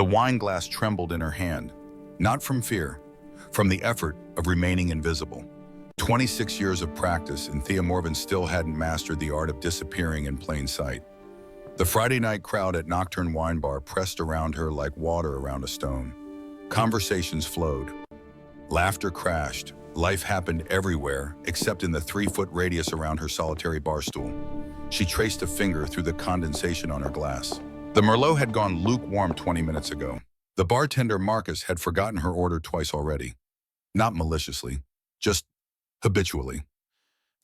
The wine glass trembled in her hand, not from fear, from the effort of remaining invisible. 26 years of practice, and Thea Morvan still hadn't mastered the art of disappearing in plain sight. The Friday night crowd at Nocturne Wine Bar pressed around her like water around a stone. Conversations flowed. Laughter crashed. Life happened everywhere, except in the 3-foot radius around her solitary bar stool. She traced a finger through the condensation on her glass. The Merlot had gone lukewarm 20 minutes ago. The bartender, Marcus, had forgotten her order twice already. Not maliciously, just habitually.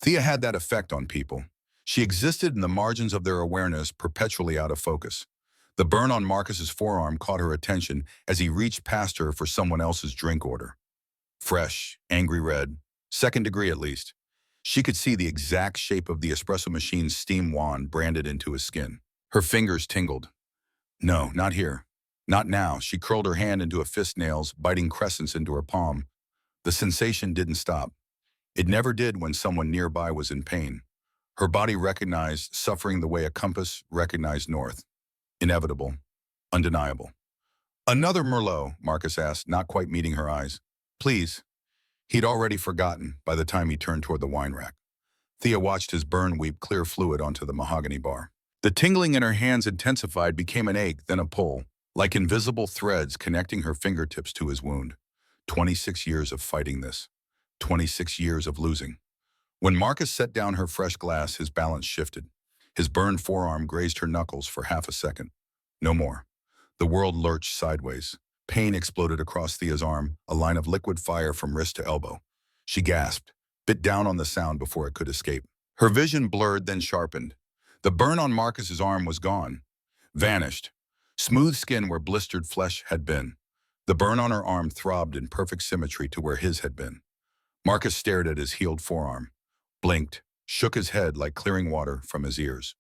Thea had that effect on people. She existed in the margins of their awareness, perpetually out of focus. The burn on Marcus's forearm caught her attention as he reached past her for someone else's drink order. Fresh, angry red, second degree at least. She could see the exact shape of the espresso machine's steam wand branded into his skin. Her fingers tingled. No, not here. Not now. She curled her hand into a fist nails, biting crescents into her palm. The sensation didn't stop. It never did when someone nearby was in pain. Her body recognized suffering the way a compass recognized north. Inevitable. Undeniable. Another Merlot, Marcus asked, not quite meeting her eyes. Please. He'd already forgotten by the time he turned toward the wine rack. Thea watched his burn weep clear fluid onto the mahogany bar. The tingling in her hands intensified, became an ache, then a pull, like invisible threads connecting her fingertips to his wound. 26 years of fighting this. 26 years of losing. When Marcus set down her fresh glass, his balance shifted. His burned forearm grazed her knuckles for half a second. No more. The world lurched sideways. Pain exploded across Thea's arm, a line of liquid fire from wrist to elbow. She gasped, bit down on the sound before it could escape. Her vision blurred, then sharpened. The burn on Marcus's arm was gone. Vanished. Smooth skin where blistered flesh had been. The burn on her arm throbbed in perfect symmetry to where his had been. Marcus stared at his healed forearm, blinked, shook his head like clearing water from his ears,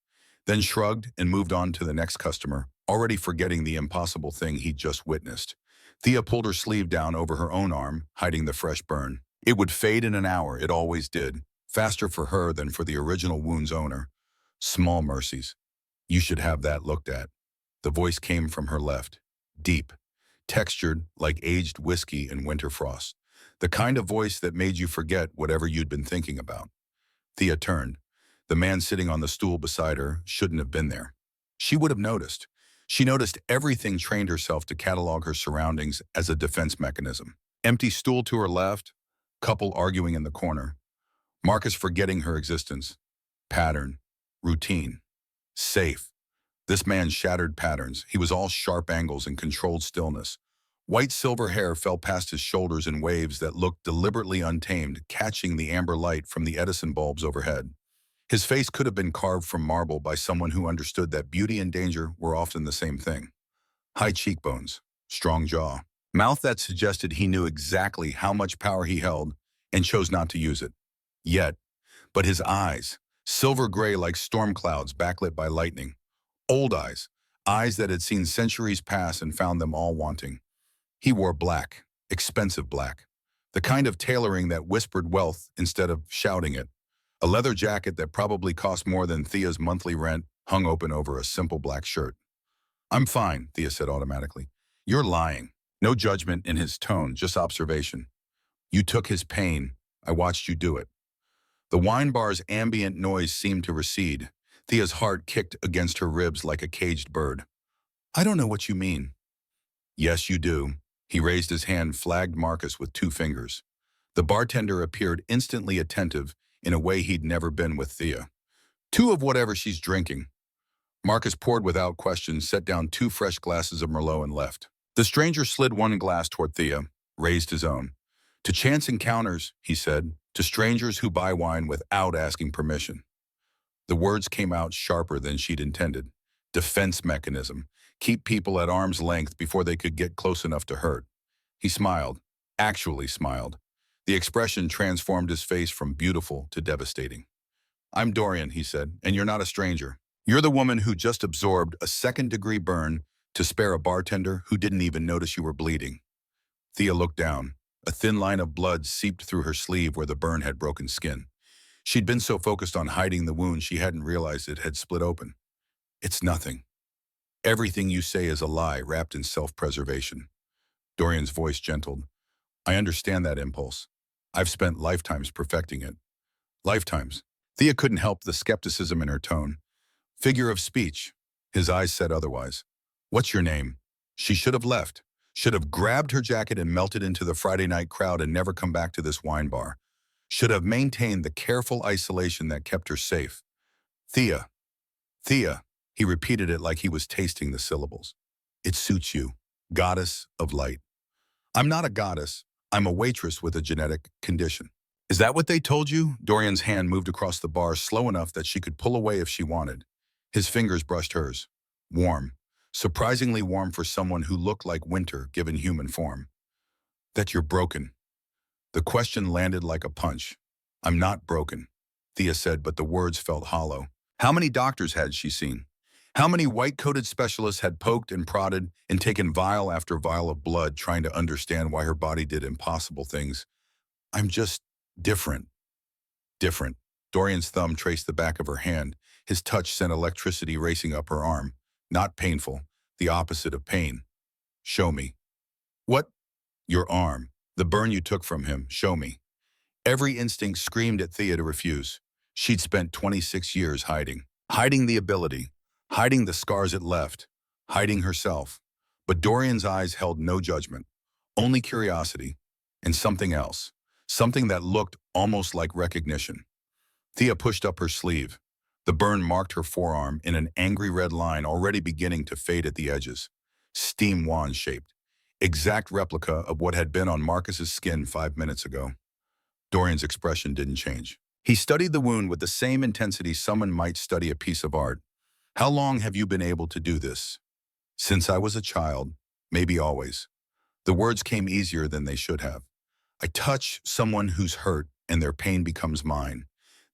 then shrugged and moved on to the next customer, already forgetting the impossible thing he'd just witnessed. Thea pulled her sleeve down over her own arm, hiding the fresh burn. It would fade in an hour, it always did, faster for her than for the original wound's owner. Small mercies. You should have that looked at. The voice came from her left, deep, textured like aged whiskey in winter frost. The kind of voice that made you forget whatever you'd been thinking about. Thea turned. The man sitting on the stool beside her shouldn't have been there. She would have noticed. She noticed everything, trained herself to catalog her surroundings as a defense mechanism. Empty stool to her left, couple arguing in the corner. Marcus forgetting her existence. Pattern. Routine. Safe. This man shattered patterns. He was all sharp angles and controlled stillness. White silver hair fell past his shoulders in waves that looked deliberately untamed, catching the amber light from the Edison bulbs overhead. His face could have been carved from marble by someone who understood that beauty and danger were often the same thing. High cheekbones, strong jaw, mouth that suggested he knew exactly how much power he held and chose not to use it. But his eyes, silver gray like storm clouds backlit by lightning. Old eyes, eyes that had seen centuries pass and found them all wanting. He wore black, expensive black, the kind of tailoring that whispered wealth instead of shouting it. A leather jacket that probably cost more than Thea's monthly rent hung open over a simple black shirt. I'm fine, Thea said automatically. You're lying. No judgment in his tone, just observation. You took his pain. I watched you do it. The wine bar's ambient noise seemed to recede. Thea's heart kicked against her ribs like a caged bird. I don't know what you mean. Yes, you do. He raised his hand, flagged Marcus with 2 fingers. The bartender appeared instantly attentive in a way he'd never been with Thea. 2 of whatever she's drinking. Marcus poured without question, set down 2 fresh glasses of Merlot and left. The stranger slid 1 glass toward Thea, raised his own. To chance encounters, he said, to strangers who buy wine without asking permission. The words came out sharper than she'd intended. Defense mechanism. Keep people at arm's length before they could get close enough to hurt. He smiled, actually smiled. The expression transformed his face from beautiful to devastating. I'm Dorian, he said, and you're not a stranger. You're the woman who just absorbed a 2nd-degree burn to spare a bartender who didn't even notice you were bleeding. Thea looked down. A thin line of blood seeped through her sleeve where the burn had broken skin. She'd been so focused on hiding the wound she hadn't realized it had split open. It's nothing. Everything you say is a lie wrapped in self-preservation. Dorian's voice gentled. I understand that impulse. I've spent lifetimes perfecting it. Lifetimes. Thea couldn't help the skepticism in her tone. Figure of speech. His eyes said otherwise. What's your name? She should have left. Should have grabbed her jacket and melted into the Friday night crowd and never come back to this wine bar. Should have maintained the careful isolation that kept her safe. Thea. Thea. He repeated it like he was tasting the syllables. It suits you, goddess of light. I'm not a goddess. I'm a waitress with a genetic condition. Is that what they told you? Dorian's hand moved across the bar slow enough that she could pull away if she wanted. His fingers brushed hers. Warm. Surprisingly warm for someone who looked like winter given human form. That you're broken. The question landed like a punch. I'm not broken, Thea said, but the words felt hollow. How many doctors had she seen? How many white-coated specialists had poked and prodded and taken vial after vial of blood trying to understand why her body did impossible things? I'm just different. Different. Dorian's thumb traced the back of her hand. His touch sent electricity racing up her arm. Not painful, the opposite of pain. Show me. What? Your arm. The burn you took from him. Show me. Every instinct screamed at Thea to refuse. She'd spent 26 years hiding. Hiding the ability. Hiding the scars it left. Hiding herself. But Dorian's eyes held no judgment. Only curiosity. And something else. Something that looked almost like recognition. Thea pushed up her sleeve. The burn marked her forearm in an angry red line already beginning to fade at the edges. Steam wand-shaped. Exact replica of what had been on Marcus's skin 5 minutes ago. Dorian's expression didn't change. He studied the wound with the same intensity someone might study a piece of art. How long have you been able to do this? Since I was a child, maybe always. The words came easier than they should have. I touch someone who's hurt and their pain becomes mine.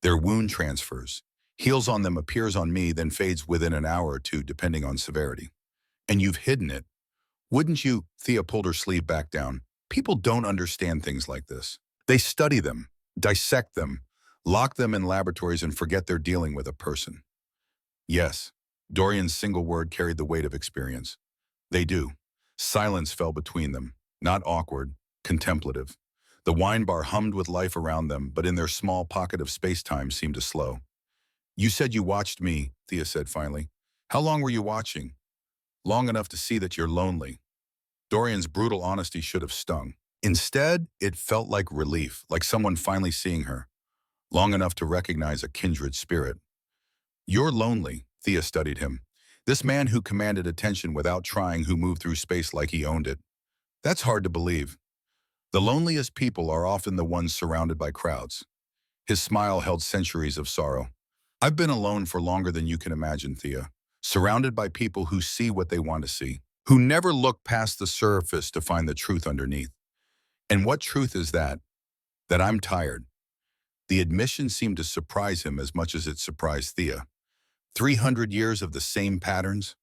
Their wound transfers. Heals on them, appears on me, then fades within an hour or two depending on severity. And you've hidden it. Wouldn't you? Thea pulled her sleeve back down. People don't understand things like this. They study them, dissect them, lock them in laboratories and forget they're dealing with a person. Yes, Dorian's single word carried the weight of experience. They do. Silence fell between them, not awkward, contemplative. The wine bar hummed with life around them, but in their small pocket of space-time seemed to slow. You said you watched me, Thea said finally. How long were you watching? Long enough to see that you're lonely. Dorian's brutal honesty should have stung. Instead, it felt like relief, like someone finally seeing her. Long enough to recognize a kindred spirit. You're lonely, Thea studied him. This man who commanded attention without trying, who moved through space like he owned it. That's hard to believe. The loneliest people are often the ones surrounded by crowds. His smile held centuries of sorrow. I've been alone for longer than you can imagine, Thea. Surrounded by people who see what they want to see, who never look past the surface to find the truth underneath. And what truth is that? That I'm tired. The admission seemed to surprise him as much as it surprised Thea. 300 years of the same patterns,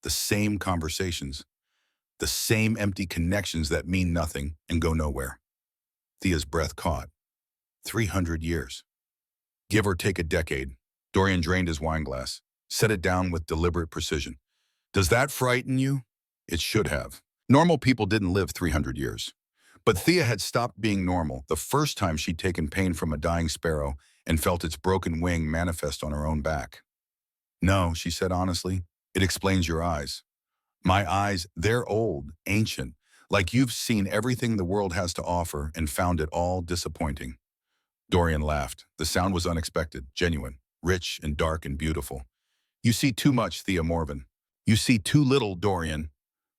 the same conversations, the same empty connections that mean nothing and go nowhere. Thea's breath caught. 300 years. Give or take a decade. Dorian drained his wineglass, set it down with deliberate precision. Does that frighten you? It should have. Normal people didn't live 300 years. But Thea had stopped being normal the first time she'd taken pain from a dying sparrow and felt its broken wing manifest on her own back. No, she said honestly, it explains your eyes. My eyes, they're old, ancient, like you've seen everything the world has to offer and found it all disappointing. Dorian laughed. The sound was unexpected, genuine, rich and dark and beautiful. You see too much, Thea Morven. You see too little, Dorian.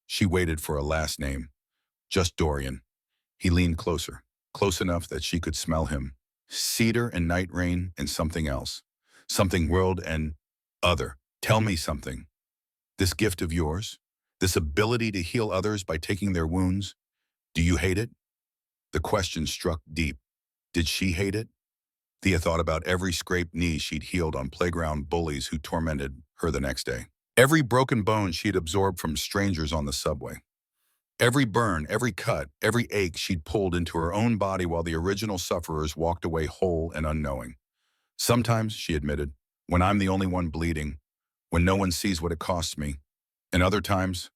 She waited for a last name. Just Dorian. He leaned closer, close enough that she could smell him. Cedar and night rain and something else. Something world and other. Tell me something. This gift of yours, this ability to heal others by taking their wounds, do you hate it? The question struck deep. Did she hate it? Thea thought about every scraped knee she'd healed on playground bullies who tormented her the next day. Every broken bone she'd absorbed from strangers on the subway. Every burn, every cut, every ache she'd pulled into her own body while the original sufferers walked away whole and unknowing. Sometimes, she admitted, when I'm the only one bleeding, when no one sees what it costs me, And other times,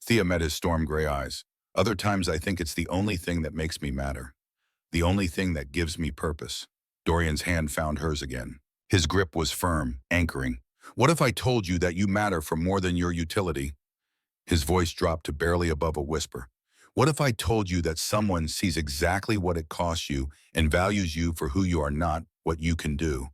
Thea met his storm gray eyes. Other times I think it's the only thing that makes me matter. The only thing that gives me purpose. Dorian's hand found hers again. His grip was firm, anchoring. What if I told you that you matter for more than your utility? His voice dropped to barely above a whisper. What if I told you that someone sees exactly what it costs you and values you for who you are, not what you can do?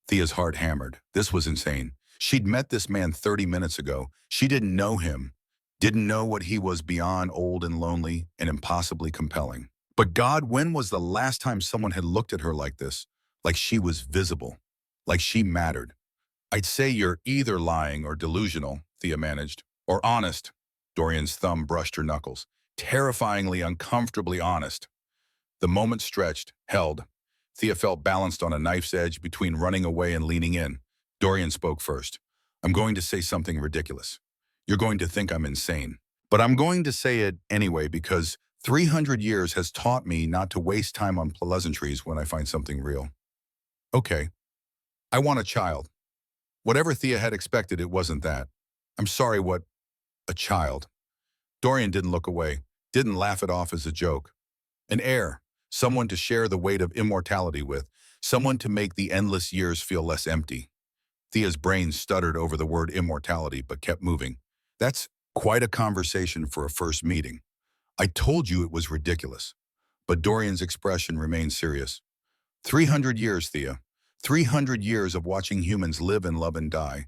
Thea's heart hammered. This was insane. She'd met this man 30 minutes ago. She didn't know him, didn't know what he was beyond old and lonely and impossibly compelling. But God, when was the last time someone had looked at her like this? Like she was visible, like she mattered. I'd say you're either lying or delusional, Thea managed, or honest. Dorian's thumb brushed her knuckles. Terrifyingly, uncomfortably honest. The moment stretched, held. Thea felt balanced on a knife's edge between running away and leaning in. Dorian spoke first. I'm going to say something ridiculous. You're going to think I'm insane. But I'm going to say it anyway because 300 years has taught me not to waste time on pleasantries when I find something real. Okay. I want a child. Whatever Thea had expected, it wasn't that. I'm sorry, what? A child. Dorian didn't look away, didn't laugh it off as a joke. An heir, someone to share the weight of immortality with, someone to make the endless years feel less empty. Thea's brain stuttered over the word immortality but kept moving. That's quite a conversation for a first meeting. I told you it was ridiculous. But Dorian's expression remained serious. 300 years, Thea. 300 years of watching humans live and love and die,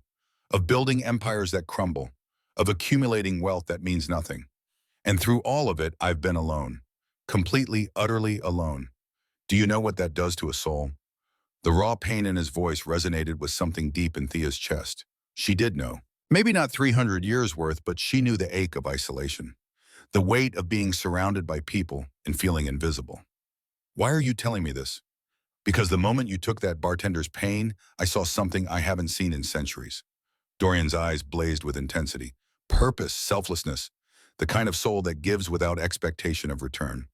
of building empires that crumble, of accumulating wealth that means nothing. And through all of it, I've been alone. Completely, utterly alone. Do you know what that does to a soul? The raw pain in his voice resonated with something deep in Thea's chest. She did know. Maybe not 300 years worth, but she knew the ache of isolation. The weight of being surrounded by people and feeling invisible. Why are you telling me this? Because the moment you took that bartender's pain, I saw something I haven't seen in centuries. Dorian's eyes blazed with intensity. Purpose, selflessness, the kind of soul that gives without expectation of return.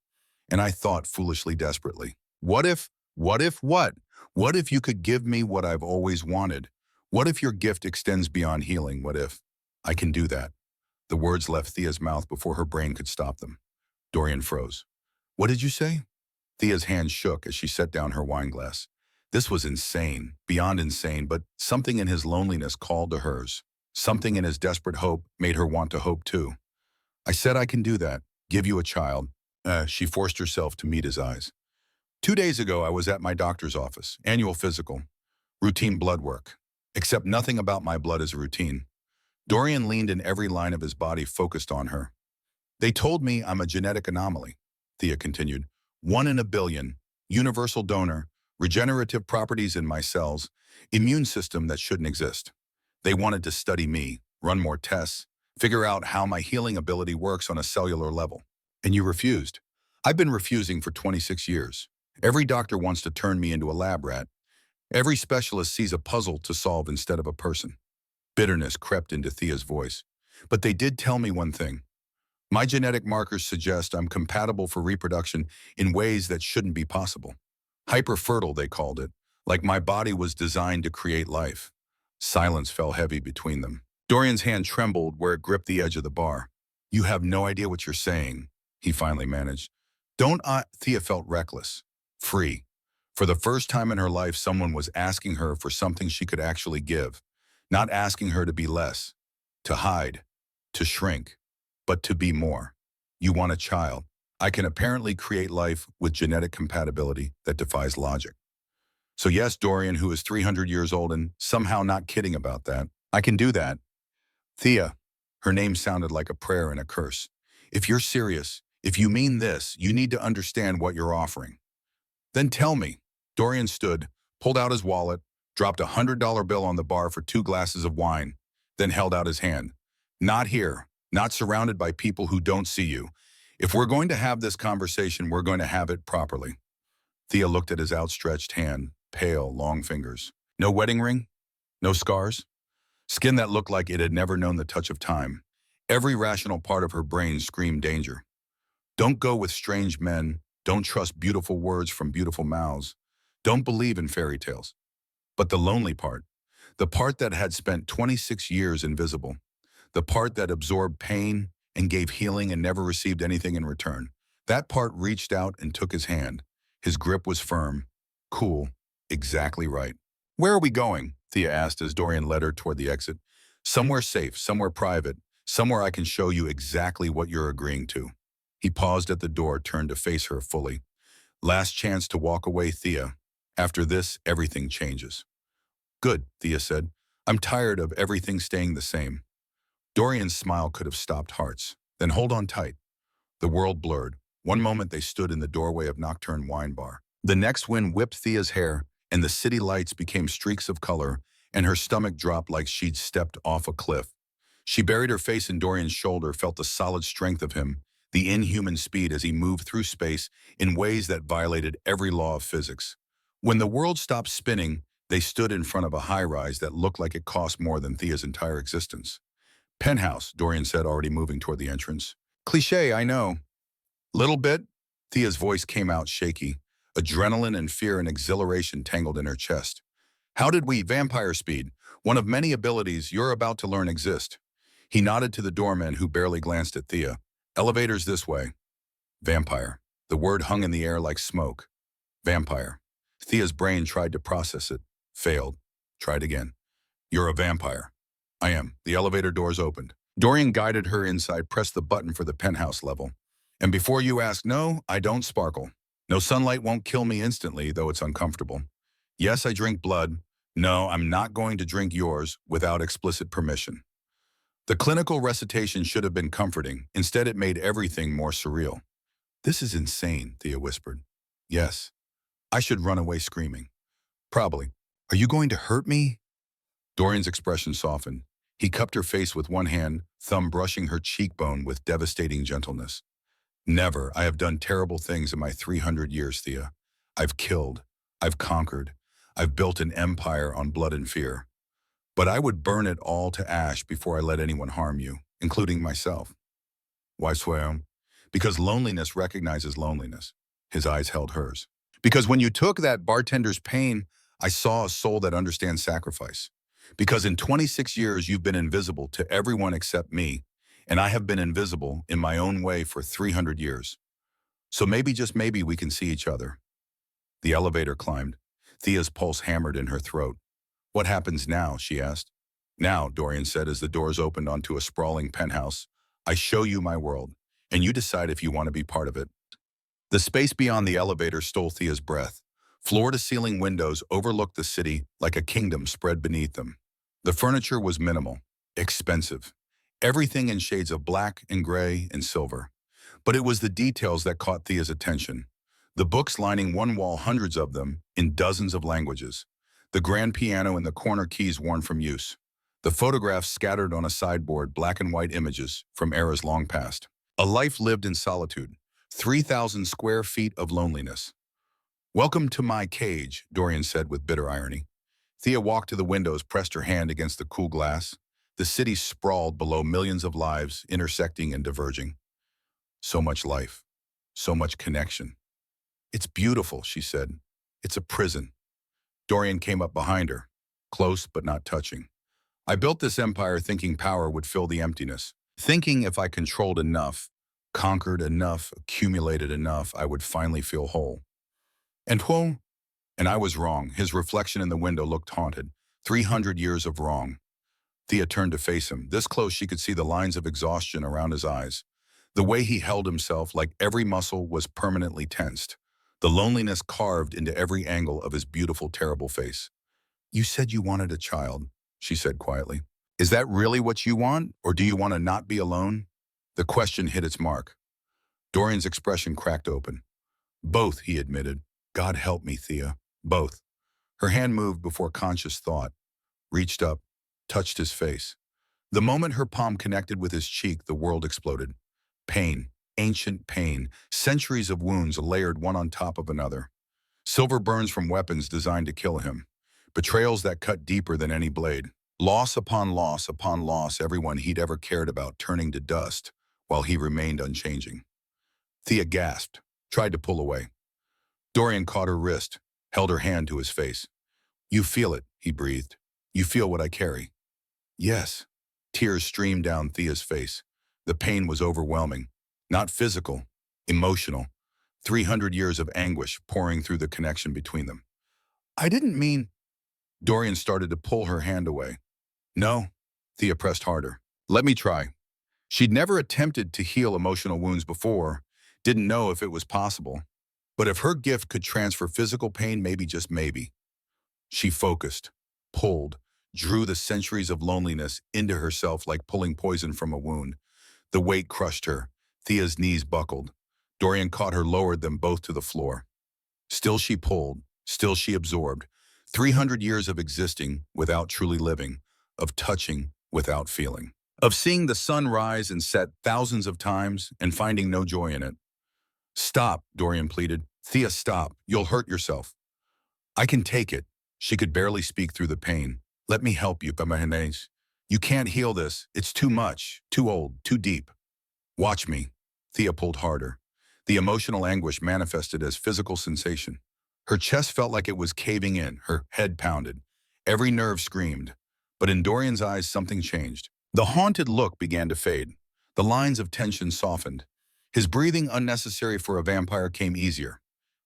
And I thought foolishly, desperately, what if what? What if you could give me what I've always wanted? What if your gift extends beyond healing? What if I can do that? The words left Thea's mouth before her brain could stop them. Dorian froze. What did you say? Thea's hand shook as she set down her wineglass. This was insane, beyond insane, but something in his loneliness called to hers. Something in his desperate hope made her want to hope too. I said I can do that, give you a child. She forced herself to meet his eyes. 2 days ago, I was at my doctor's office, annual physical, routine blood work. Except nothing about my blood is a routine. Dorian leaned in every line of his body focused on her. They told me I'm a genetic anomaly, Thea continued. 1 in a billion, universal donor, regenerative properties in my cells, immune system that shouldn't exist. They wanted to study me, run more tests, figure out how my healing ability works on a cellular level. And you refused. I've been refusing for 26 years. Every doctor wants to turn me into a lab rat. Every specialist sees a puzzle to solve instead of a person. Bitterness crept into Thea's voice. But they did tell me one thing. My genetic markers suggest I'm compatible for reproduction in ways that shouldn't be possible. Hyperfertile, they called it, like my body was designed to create life. Silence fell heavy between them. Dorian's hand trembled where it gripped the edge of the bar. You have no idea what you're saying, he finally managed. Don't I? Thea felt reckless, free. For the first time in her life, someone was asking her for something she could actually give, not asking her to be less, to hide, to shrink, but to be more. You want a child. I can apparently create life with genetic compatibility that defies logic. So yes, Dorian, who is 300 years old and somehow not kidding about that, I can do that. Thea, her name sounded like a prayer and a curse. If you're serious, if you mean this, you need to understand what you're offering. Then tell me. Dorian stood, pulled out his wallet, dropped a $100 bill on the bar for 2 glasses of wine, then held out his hand. Not here, not surrounded by people who don't see you. If we're going to have this conversation, we're going to have it properly. Thea looked at his outstretched hand, pale, long fingers. No wedding ring? No scars? Skin that looked like it had never known the touch of time. Every rational part of her brain screamed danger. Don't go with strange men. Don't trust beautiful words from beautiful mouths. Don't believe in fairy tales. But the lonely part, The part that had spent 26 years invisible. The part that absorbed pain and gave healing and never received anything in return. That part reached out and took his hand. His grip was firm, cool, exactly right. Where are we going? Thea asked as Dorian led her toward the exit. Somewhere safe, somewhere private, somewhere I can show you exactly what you're agreeing to. He paused at the door, turned to face her fully. Last chance to walk away, Thea. After this, everything changes. Good, Thea said. I'm tired of everything staying the same. Dorian's smile could have stopped hearts. Then hold on tight. The world blurred. One moment they stood in the doorway of Nocturne Wine Bar. The next wind whipped Thea's hair, and the city lights became streaks of color, and her stomach dropped like she'd stepped off a cliff. She buried her face in Dorian's shoulder, felt the solid strength of him, the inhuman speed as he moved through space in ways that violated every law of physics. When the world stopped spinning, they stood in front of a high-rise that looked like it cost more than Thea's entire existence. Penthouse, Dorian said, already moving toward the entrance. Cliché, I know. Little bit? Thea's voice came out shaky. Adrenaline and fear and exhilaration tangled in her chest. How did we, vampire speed, one of many abilities you're about to learn exist? He nodded to the doorman who barely glanced at Thea. Elevators this way. Vampire. The word hung in the air like smoke. Vampire. Thea's brain tried to process it. Failed. Tried again. You're a vampire. I am. The elevator doors opened. Dorian guided her inside, pressed the button for the penthouse level. And before you ask, no, I don't sparkle. No sunlight won't kill me instantly, though it's uncomfortable. Yes, I drink blood. No, I'm not going to drink yours without explicit permission. The clinical recitation should have been comforting. Instead, it made everything more surreal. This is insane, Thea whispered. Yes. I should run away screaming. Probably. Are you going to hurt me? Dorian's expression softened. He cupped her face with one hand, thumb brushing her cheekbone with devastating gentleness. Never. I have done terrible things in my 300 years, Thea. I've killed. I've conquered. I've built an empire on blood and fear. But I would burn it all to ash before I let anyone harm you, including myself. Why swear? Because loneliness recognizes loneliness. His eyes held hers. Because when you took that bartender's pain, I saw a soul that understands sacrifice. Because in 26 years, you've been invisible to everyone except me, and I have been invisible in my own way for 300 years. So maybe, just maybe, we can see each other. The elevator climbed. Thea's pulse hammered in her throat. What happens now? She asked. Now, Dorian said as the doors opened onto a sprawling penthouse, I show you my world, and you decide if you want to be part of it. The space beyond the elevator stole Thea's breath. Floor-to-ceiling windows overlooked the city like a kingdom spread beneath them. The furniture was minimal, expensive, everything in shades of black and gray and silver. But it was the details that caught Thea's attention. The books lining one wall, hundreds of them, in dozens of languages. The grand piano in the corner, keys worn from use. The photographs scattered on a sideboard, black and white images from eras long past. A life lived in solitude, 3,000 square feet of loneliness. Welcome to my cage, Dorian said with bitter irony. Thea walked to the windows, pressed her hand against the cool glass. The city sprawled below, millions of lives, intersecting and diverging. So much life, so much connection. It's beautiful, she said. It's a prison. Dorian came up behind her, close but not touching. I built this empire thinking power would fill the emptiness, thinking if I controlled enough, conquered enough, accumulated enough, I would finally feel whole. And I was wrong. His reflection in the window looked haunted. 300 years of wrong. Thea turned to face him. This close, she could see the lines of exhaustion around his eyes. The way he held himself, like every muscle was permanently tensed. The loneliness carved into every angle of his beautiful, terrible face. You said you wanted a child, she said quietly. Is that really what you want, or do you want to not be alone? The question hit its mark. Dorian's expression cracked open. Both, he admitted. God help me, Thea. Both. Her hand moved before conscious thought, reached up, touched his face. The moment her palm connected with his cheek, the world exploded. Pain, ancient pain, centuries of wounds layered one on top of another. Silver burns from weapons designed to kill him. Betrayals that cut deeper than any blade. Loss upon loss, everyone he'd ever cared about turning to dust, while he remained unchanging. Thea gasped, tried to pull away. Dorian caught her wrist, held her hand to his face. You feel it, he breathed. You feel what I carry. Yes. Tears streamed down Thea's face. The pain was overwhelming. Not physical, emotional. 300 years of anguish pouring through the connection between them. I didn't mean... Dorian started to pull her hand away. No. Thea pressed harder. Let me try. She'd never attempted to heal emotional wounds before, didn't know if it was possible. But if her gift could transfer physical pain, maybe, just maybe. She focused, pulled, drew the centuries of loneliness into herself like pulling poison from a wound. The weight crushed her. Thea's knees buckled. Dorian caught her, lowered them both to the floor. Still she pulled, still she absorbed. 300 years of existing without truly living, of touching without feeling, of seeing the sun rise and set thousands of times and finding no joy in it. Stop, Dorian pleaded. Thea, stop. You'll hurt yourself. I can take it. She could barely speak through the pain. Let me help you, Camarines. You can't heal this. It's too much, too old, too deep. Watch me. Thea pulled harder. The emotional anguish manifested as physical sensation. Her chest felt like it was caving in, her head pounded. Every nerve screamed. But in Dorian's eyes, something changed. The haunted look began to fade. The lines of tension softened. His breathing, unnecessary for a vampire, came easier.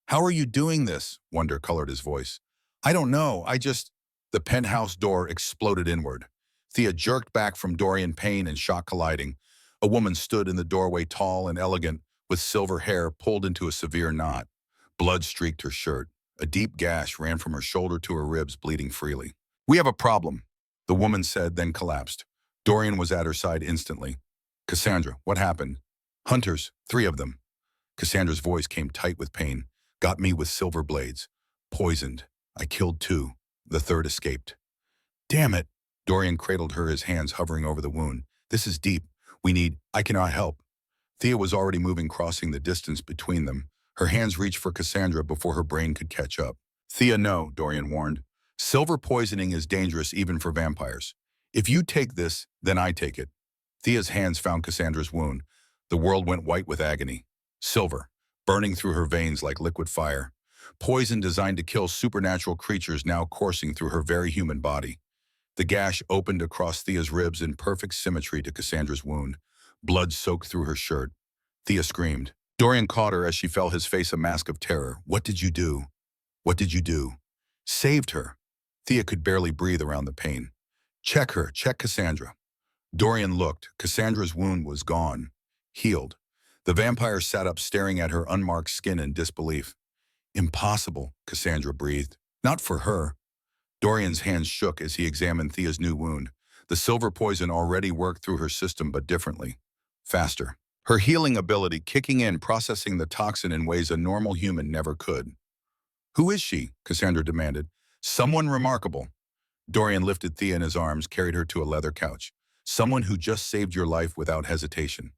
How are you doing this? Wonder colored his voice. I don't know, The penthouse door exploded inward. Thea jerked back from Dorian, pain and shock colliding. A woman stood in the doorway, tall and elegant, with silver hair pulled into a severe knot. Blood streaked her shirt. A deep gash ran from her shoulder to her ribs, bleeding freely. We have a problem, the woman said, then collapsed. Dorian was at her side instantly. Cassandra, what happened? Hunters, 3 of them. Cassandra's voice came tight with pain. Got me with silver blades. Poisoned. I killed 2. The 3rd escaped. Damn it. Dorian cradled her, his hands hovering over the wound. This is deep. I cannot help. Thea was already moving, crossing the distance between them. Her hands reached for Cassandra before her brain could catch up. Thea, no, Dorian warned. Silver poisoning is dangerous even for vampires. If you take this, then I take it. Thea's hands found Cassandra's wound. The world went white with agony. Silver, burning through her veins like liquid fire. Poison designed to kill supernatural creatures now coursing through her very human body. The gash opened across Thea's ribs in perfect symmetry to Cassandra's wound. Blood soaked through her shirt. Thea screamed. Dorian caught her as she felt his face a mask of terror. What did you do? What did you do? Saved her. Thea could barely breathe around the pain. Check her, check Cassandra. Dorian looked. Cassandra's wound was gone. Healed. The vampire sat up, staring at her unmarked skin in disbelief. Impossible, Cassandra breathed. Not for her. Dorian's hands shook as he examined Thea's new wound. The silver poison already worked through her system, but differently. Faster. Her healing ability kicking in, processing the toxin in ways a normal human never could. Who is she? Cassandra demanded. Someone remarkable. Dorian lifted Thea in his arms, carried her to a leather couch. Someone who just saved your life without hesitation.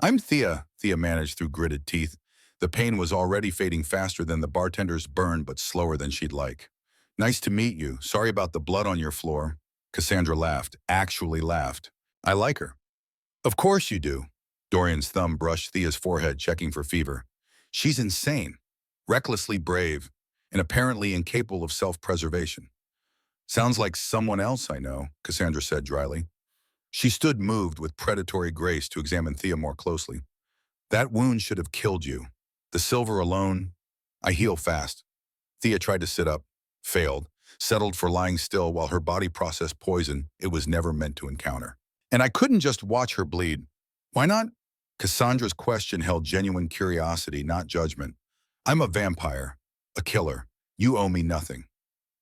I'm Thea, Thea managed through gritted teeth. The pain was already fading faster than the bartender's burn, but slower than she'd like. Nice to meet you. Sorry about the blood on your floor. Cassandra laughed, actually laughed. I like her. Of course you do. Dorian's thumb brushed Thea's forehead, checking for fever. She's insane, recklessly brave, and apparently incapable of self-preservation. Sounds like someone else I know, Cassandra said dryly. She stood, moved with predatory grace, to examine Thea more closely. That wound should have killed you. The silver alone, I heal fast. Thea tried to sit up, failed, settled for lying still while her body processed poison it was never meant to encounter. And I couldn't just watch her bleed. Why not? Cassandra's question held genuine curiosity, not judgment. I'm a vampire, a killer. You owe me nothing.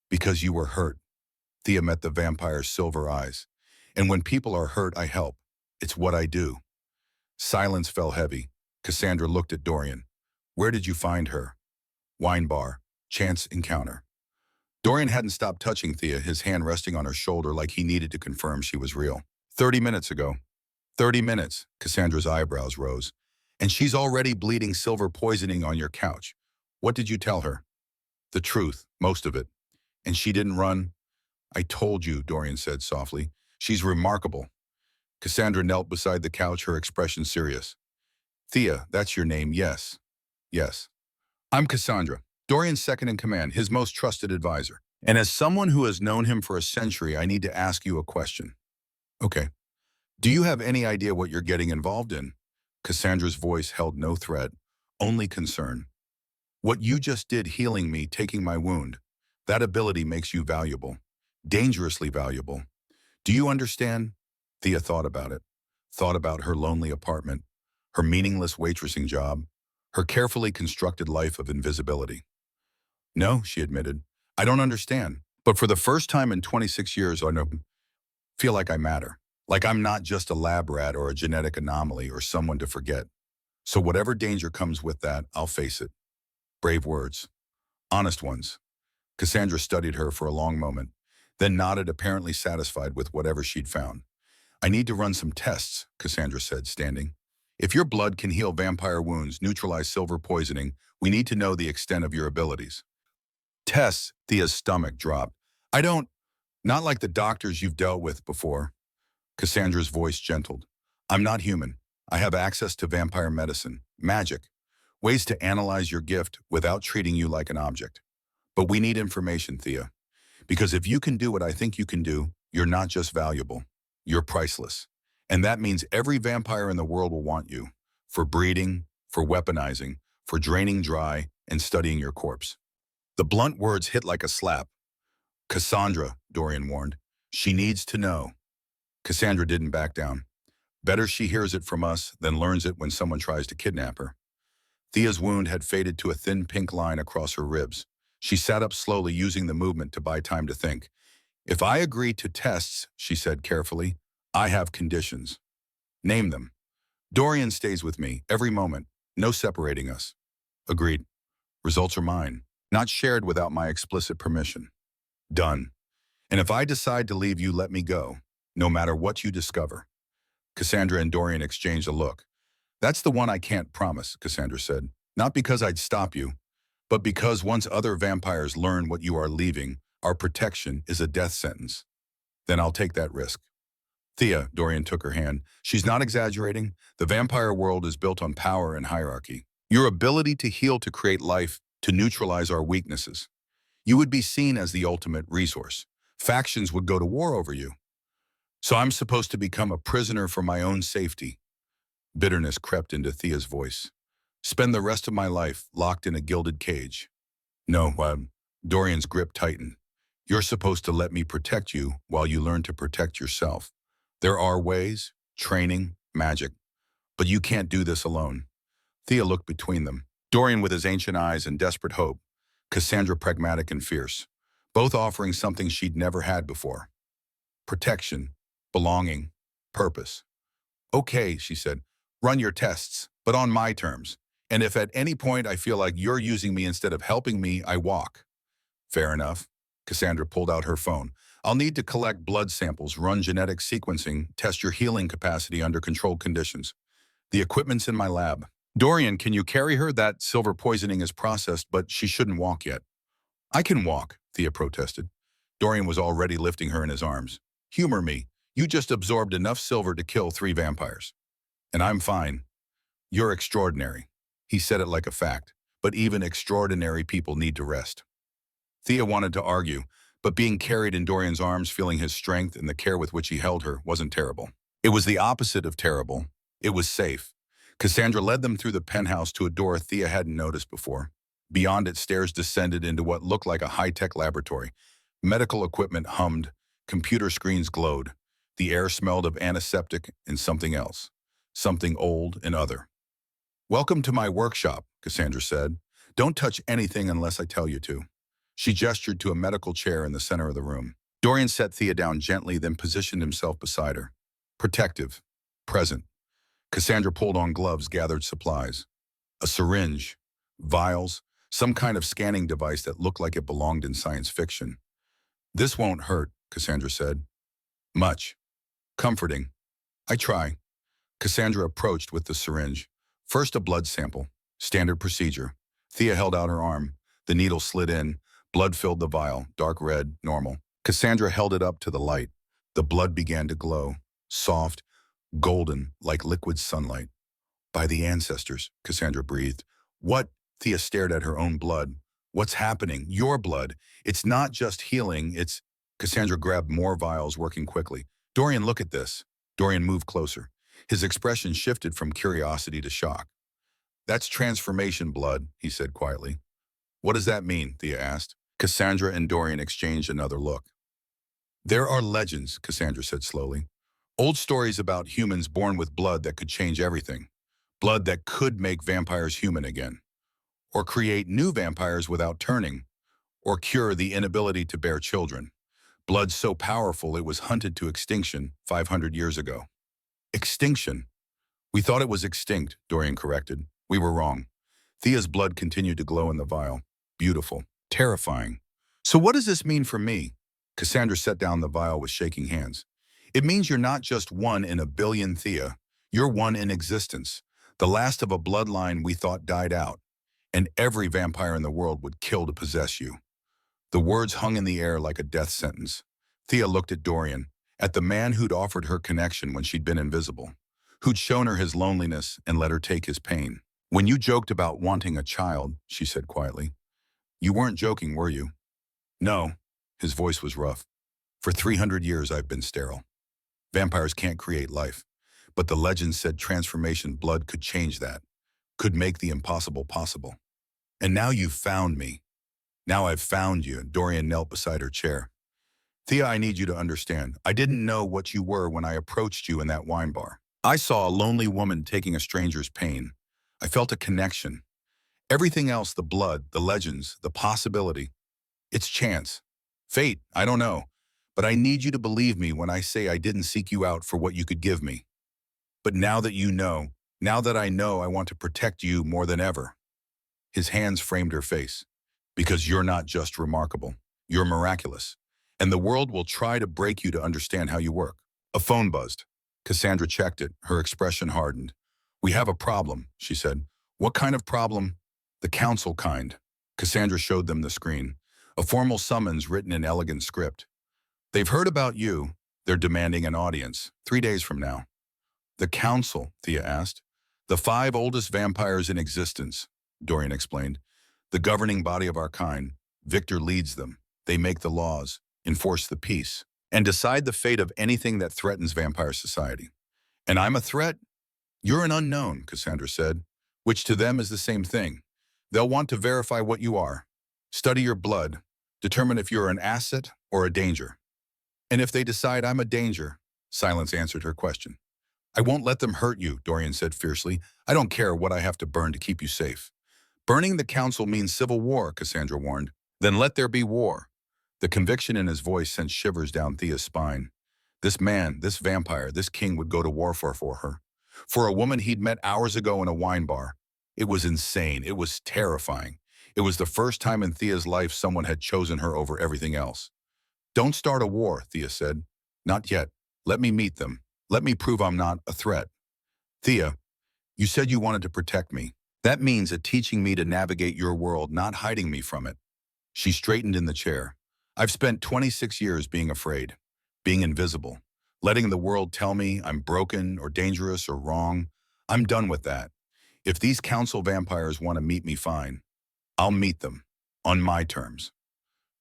Because you were hurt. Thea met the vampire's silver eyes. And when people are hurt, I help. It's what I do. Silence fell heavy. Cassandra looked at Dorian. Where did you find her? Wine bar. Chance encounter. Dorian hadn't stopped touching Thea, his hand resting on her shoulder like he needed to confirm she was real. 30 minutes ago. 30 minutes, Cassandra's eyebrows rose. And she's already bleeding silver poisoning on your couch. What did you tell her? The truth, most of it. And she didn't run? I told you, Dorian said softly. She's remarkable. Cassandra knelt beside the couch, her expression serious. Thea, that's your name, yes. Yes. I'm Cassandra, Dorian's second in command, his most trusted advisor. And as someone who has known him for a century, I need to ask you a question. Okay. Do you have any idea what you're getting involved in? Cassandra's voice held no threat, only concern. What you just did healing me, taking my wound, that ability makes you valuable, dangerously valuable. Do you understand? Thea thought about it, thought about her lonely apartment, her meaningless waitressing job, her carefully constructed life of invisibility. No, she admitted, I don't understand. But for the first time in 26 years, I feel like I matter. Like I'm not just a lab rat or a genetic anomaly or someone to forget. So whatever danger comes with that, I'll face it. Brave words. Honest ones. Cassandra studied her for a long moment, then nodded, apparently satisfied with whatever she'd found. I need to run some tests, Cassandra said, standing. If your blood can heal vampire wounds, neutralize silver poisoning, we need to know the extent of your abilities. Tests, Thea's stomach dropped. Not like the doctors you've dealt with before. Cassandra's voice gentled. I'm not human. I have access to vampire medicine, magic, ways to analyze your gift without treating you like an object. But we need information, Thea. Because if you can do what I think you can do, you're not just valuable. You're priceless. And that means every vampire in the world will want you. For breeding, for weaponizing, for draining dry, and studying your corpse. The blunt words hit like a slap. Cassandra, Dorian warned. She needs to know. Cassandra didn't back down. Better she hears it from us than learns it when someone tries to kidnap her. Thea's wound had faded to a thin pink line across her ribs. She sat up slowly, using the movement to buy time to think. If I agree to tests, she said carefully, I have conditions. Name them. Dorian stays with me every moment. No separating us. Agreed. Results are mine, not shared without my explicit permission. Done. And if I decide to leave you, let me go, no matter what you discover. Cassandra and Dorian exchanged a look. That's the one I can't promise, Cassandra said. Not because I'd stop you, but because once other vampires learn what you are leaving, our protection is a death sentence. Then I'll take that risk. Thea, Dorian took her hand. She's not exaggerating. The vampire world is built on power and hierarchy. Your ability to heal, to create life, to neutralize our weaknesses. You would be seen as the ultimate resource. Factions would go to war over you. So I'm supposed to become a prisoner for my own safety. Bitterness crept into Thea's voice. Spend the rest of my life locked in a gilded cage. No, Dorian's grip tightened. You're supposed to let me protect you while you learn to protect yourself. There are ways, training, magic, but you can't do this alone. Thea looked between them. Dorian with his ancient eyes and desperate hope. Cassandra pragmatic and fierce, both offering something she'd never had before. Protection, belonging, purpose. Okay, she said, run your tests, but on my terms. And if at any point I feel like you're using me instead of helping me, I walk. Fair enough. Cassandra pulled out her phone. I'll need to collect blood samples, run genetic sequencing, test your healing capacity under controlled conditions. The equipment's in my lab. Dorian, can you carry her? That silver poisoning is processed, but she shouldn't walk yet. I can walk, Thea protested. Dorian was already lifting her in his arms. Humor me. You just absorbed enough silver to kill 3 vampires. And I'm fine. You're extraordinary. He said it like a fact, but even extraordinary people need to rest. Thea wanted to argue, but being carried in Dorian's arms, feeling his strength and the care with which he held her, wasn't terrible. It was the opposite of terrible. It was safe. Cassandra led them through the penthouse to a door Thea hadn't noticed before. Beyond it, stairs descended into what looked like a high-tech laboratory. Medical equipment hummed, computer screens glowed. The air smelled of antiseptic and something else, something old and other. Welcome to my workshop, Cassandra said. Don't touch anything unless I tell you to. She gestured to a medical chair in the center of the room. Dorian set Thea down gently, then positioned himself beside her. Protective. Present. Cassandra pulled on gloves, gathered supplies. A syringe. Vials. Some kind of scanning device that looked like it belonged in science fiction. This won't hurt, Cassandra said. Much. Comforting. I try. Cassandra approached with the syringe. First a blood sample. Standard procedure. Thea held out her arm. The needle slid in. Blood filled the vial, dark red, normal. Cassandra held it up to the light. The blood began to glow, soft, golden, like liquid sunlight. By the ancestors, Cassandra breathed. What? Thea stared at her own blood. What's happening? Your blood. It's not just healing, it's... Cassandra grabbed more vials, working quickly. Dorian, look at this. Dorian moved closer. His expression shifted from curiosity to shock. That's transformation blood, he said quietly. What does that mean? Thea asked. Cassandra and Dorian exchanged another look. There are legends, Cassandra said slowly. Old stories about humans born with blood that could change everything. Blood that could make vampires human again. Or create new vampires without turning. Or cure the inability to bear children. Blood so powerful it was hunted to extinction 500 years ago. Extinction? We thought it was extinct, Dorian corrected. We were wrong. Thea's blood continued to glow in the vial. Beautiful. Terrifying. So what does this mean for me? Cassandra set down the vial with shaking hands. It means you're not just one in a billion, Thea. You're one in existence. The last of a bloodline we thought died out. And every vampire in the world would kill to possess you. The words hung in the air like a death sentence. Thea looked at Dorian, at the man who'd offered her connection when she'd been invisible, who'd shown her his loneliness and let her take his pain. When you joked about wanting a child, she said quietly, you weren't joking, were you? No, his voice was rough. For 300 years I've been sterile. Vampires can't create life, but the legend said transformation blood could change that, could make the impossible possible. And now you've found me. Now I've found you. Dorian knelt beside her chair. Thea, I need you to understand. I didn't know what you were when I approached you in that wine bar. I saw a lonely woman taking a stranger's pain. I felt a connection. Everything else, the blood, the legends, the possibility, it's chance. Fate, I don't know. But I need you to believe me when I say I didn't seek you out for what you could give me. But now that you know, now that I know, I want to protect you more than ever. His hands framed her face. Because you're not just remarkable, you're miraculous. And the world will try to break you to understand how you work. A phone buzzed. Cassandra checked it, her expression hardened. We have a problem, she said. What kind of problem? The council kind. Cassandra showed them the screen. A formal summons written in elegant script. They've heard about you. They're demanding an audience, 3 days from now. The council, Thea asked. The 5 oldest vampires in existence, Dorian explained. The governing body of our kind. Victor leads them. They make the laws, enforce the peace, and decide the fate of anything that threatens vampire society. And I'm a threat? You're an unknown, Cassandra said, which to them is the same thing. They'll want to verify what you are, study your blood, determine if you're an asset or a danger. And if they decide I'm a danger, silence answered her question. I won't let them hurt you, Dorian said fiercely. I don't care what I have to burn to keep you safe. Burning the council means civil war, Cassandra warned. Then let there be war. The conviction in his voice sent shivers down Thea's spine. This man, this vampire, this king would go to war for her. For a woman he'd met hours ago in a wine bar. It was insane. It was terrifying. It was the first time in Thea's life someone had chosen her over everything else. Don't start a war, Thea said. Not yet. Let me meet them. Let me prove I'm not a threat. Thea, you said you wanted to protect me. That means teaching me to navigate your world, not hiding me from it. She straightened in the chair. I've spent 26 years being afraid, being invisible, letting the world tell me I'm broken or dangerous or wrong. I'm done with that. If these council vampires want to meet me, fine. I'll meet them, on my terms.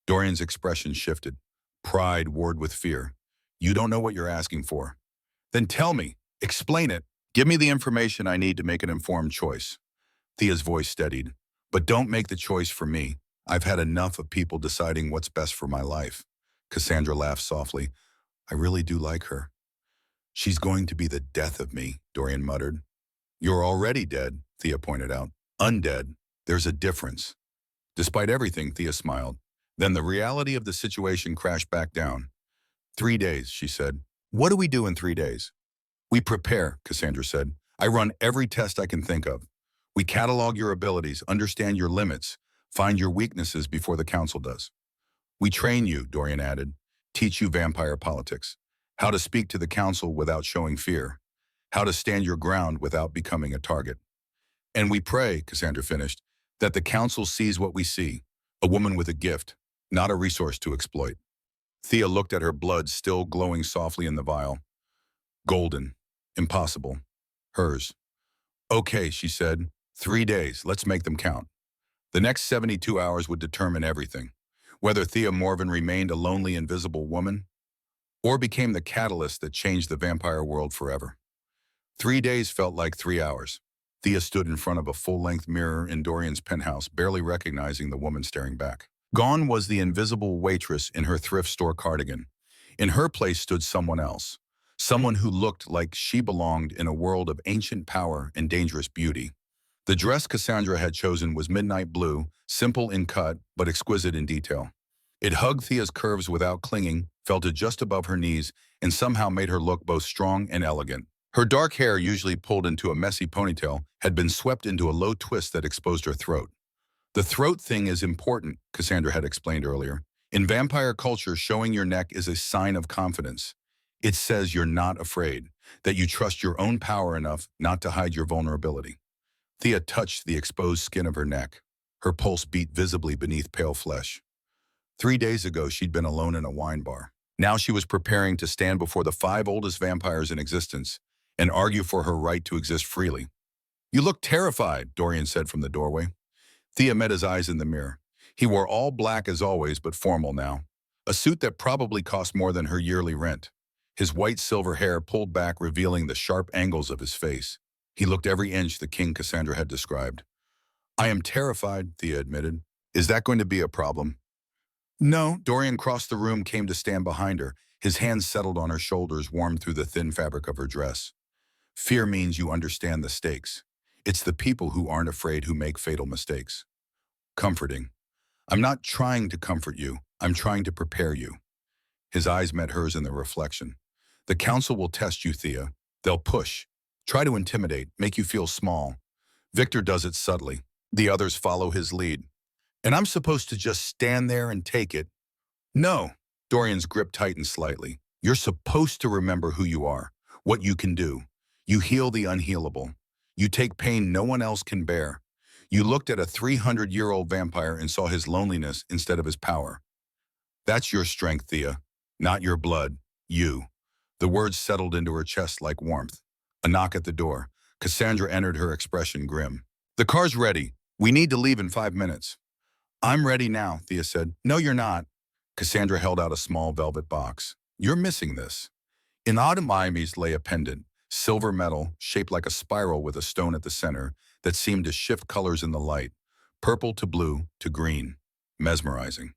Dorian's expression shifted. Pride warred with fear. You don't know what you're asking for. Then tell me, explain it. Give me the information I need to make an informed choice. Thea's voice steadied. But don't make the choice for me. I've had enough of people deciding what's best for my life. Cassandra laughed softly. I really do like her. She's going to be the death of me, Dorian muttered. You're already dead, Thea pointed out. Undead. There's a difference. Despite everything, Thea smiled. Then the reality of the situation crashed back down. 3 days, she said. What do we do in 3 days? We prepare, Cassandra said. I run every test I can think of. We catalog your abilities, understand your limits, find your weaknesses before the council does. We train you, Dorian added, teach you vampire politics, how to speak to the council without showing fear, how to stand your ground without becoming a target. And we pray, Cassandra finished, that the council sees what we see, a woman with a gift, not a resource to exploit. Thea looked at her blood still glowing softly in the vial. Golden. Impossible. Hers. Okay, she said. 3 days. Let's make them count. The next 72 hours would determine everything, whether Thea Morven remained a lonely, invisible woman or became the catalyst that changed the vampire world forever. 3 days felt like 3 hours. Thea stood in front of a full-length mirror in Dorian's penthouse, barely recognizing the woman staring back. Gone was the invisible waitress in her thrift store cardigan. In her place stood someone else, someone who looked like she belonged in a world of ancient power and dangerous beauty. The dress Cassandra had chosen was midnight blue, simple in cut, but exquisite in detail. It hugged Thea's curves without clinging, felt it just above her knees, and somehow made her look both strong and elegant. Her dark hair, usually pulled into a messy ponytail, had been swept into a low twist that exposed her throat. The throat thing is important, Cassandra had explained earlier. In vampire culture, showing your neck is a sign of confidence. It says you're not afraid, that you trust your own power enough not to hide your vulnerability. Thea touched the exposed skin of her neck. Her pulse beat visibly beneath pale flesh. 3 days ago, she'd been alone in a wine bar. Now she was preparing to stand before the 5 oldest vampires in existence and argue for her right to exist freely. "You look terrified," Dorian said from the doorway. Thea met his eyes in the mirror. He wore all black as always, but formal now. A suit that probably cost more than her yearly rent. His white silver hair pulled back, revealing the sharp angles of his face. He looked every inch the king Cassandra had described. "I am terrified," Thea admitted. "Is that going to be a problem?" "No." Dorian crossed the room, came to stand behind her. His hands settled on her shoulders, warmed through the thin fabric of her dress. "Fear means you understand the stakes. It's the people who aren't afraid who make fatal mistakes." Comforting. "I'm not trying to comfort you. I'm trying to prepare you." His eyes met hers in the reflection. "The council will test you, Thea. They'll push, try to intimidate, make you feel small. Victor does it subtly. The others follow his lead. And I'm supposed to just stand there and take it?" "No." Dorian's grip tightened slightly. "You're supposed to remember who you are, what you can do. You heal the unhealable. You take pain no one else can bear. You looked at a 300-year-old vampire and saw his loneliness instead of his power. That's your strength, Thea, not your blood. You." The words settled into her chest like warmth. A knock at the door. Cassandra entered, her expression grim. "The car's ready. We need to leave in 5 minutes." "I'm ready now," Thea said. "No, you're not." Cassandra held out a small velvet box. "You're missing this." In Autumn Imes lay a pendant, silver metal, shaped like a spiral with a stone at the center that seemed to shift colors in the light, purple to blue to green. Mesmerizing.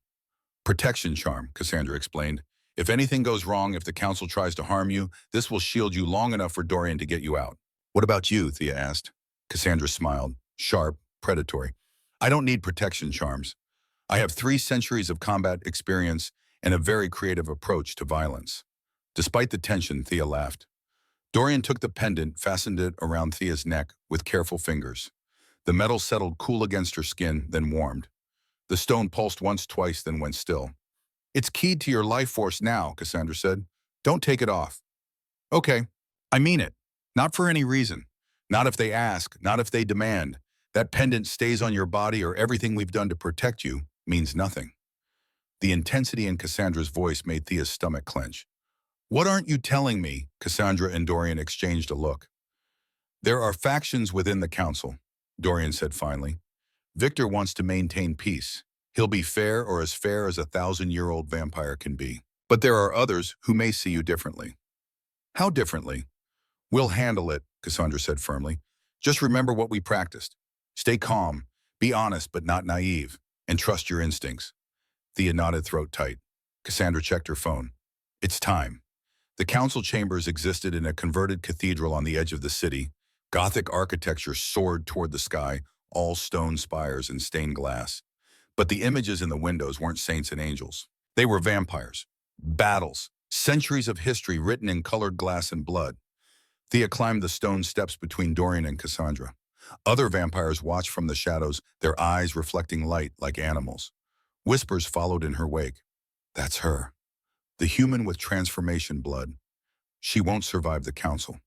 "Protection charm," Cassandra explained. "If anything goes wrong, if the council tries to harm you, this will shield you long enough for Dorian to get you out." "What about you?" Thea asked. Cassandra smiled, sharp, predatory. "I don't need protection charms. I have 3 centuries of combat experience and a very creative approach to violence." Despite the tension, Thea laughed. Dorian took the pendant, fastened it around Thea's neck with careful fingers. The metal settled cool against her skin, then warmed. The stone pulsed once, twice, then went still. "It's keyed to your life force now," Cassandra said. "Don't take it off." "Okay. I mean it. Not for any reason. Not if they ask, not if they demand. That pendant stays on your body or everything we've done to protect you means nothing." The intensity in Cassandra's voice made Thea's stomach clench. "What aren't you telling me?" Cassandra and Dorian exchanged a look. "There are factions within the council," Dorian said finally. "Victor wants to maintain peace. He'll be fair, or as fair as a 1,000-year-old vampire can be. But there are others who may see you differently." "How differently?" "We'll handle it," Cassandra said firmly. "Just remember what we practiced. Stay calm, be honest but not naive, and trust your instincts." Thea nodded, throat tight. Cassandra checked her phone. "It's time." The council chambers existed in a converted cathedral on the edge of the city. Gothic architecture soared toward the sky, all stone spires and stained glass. But the images in the windows weren't saints and angels. They were vampires. Battles. Centuries of history written in colored glass and blood. Thea climbed the stone steps between Dorian and Cassandra. Other vampires watched from the shadows, their eyes reflecting light like animals. Whispers followed in her wake. "That's her. The human with transformation blood. She won't survive the council.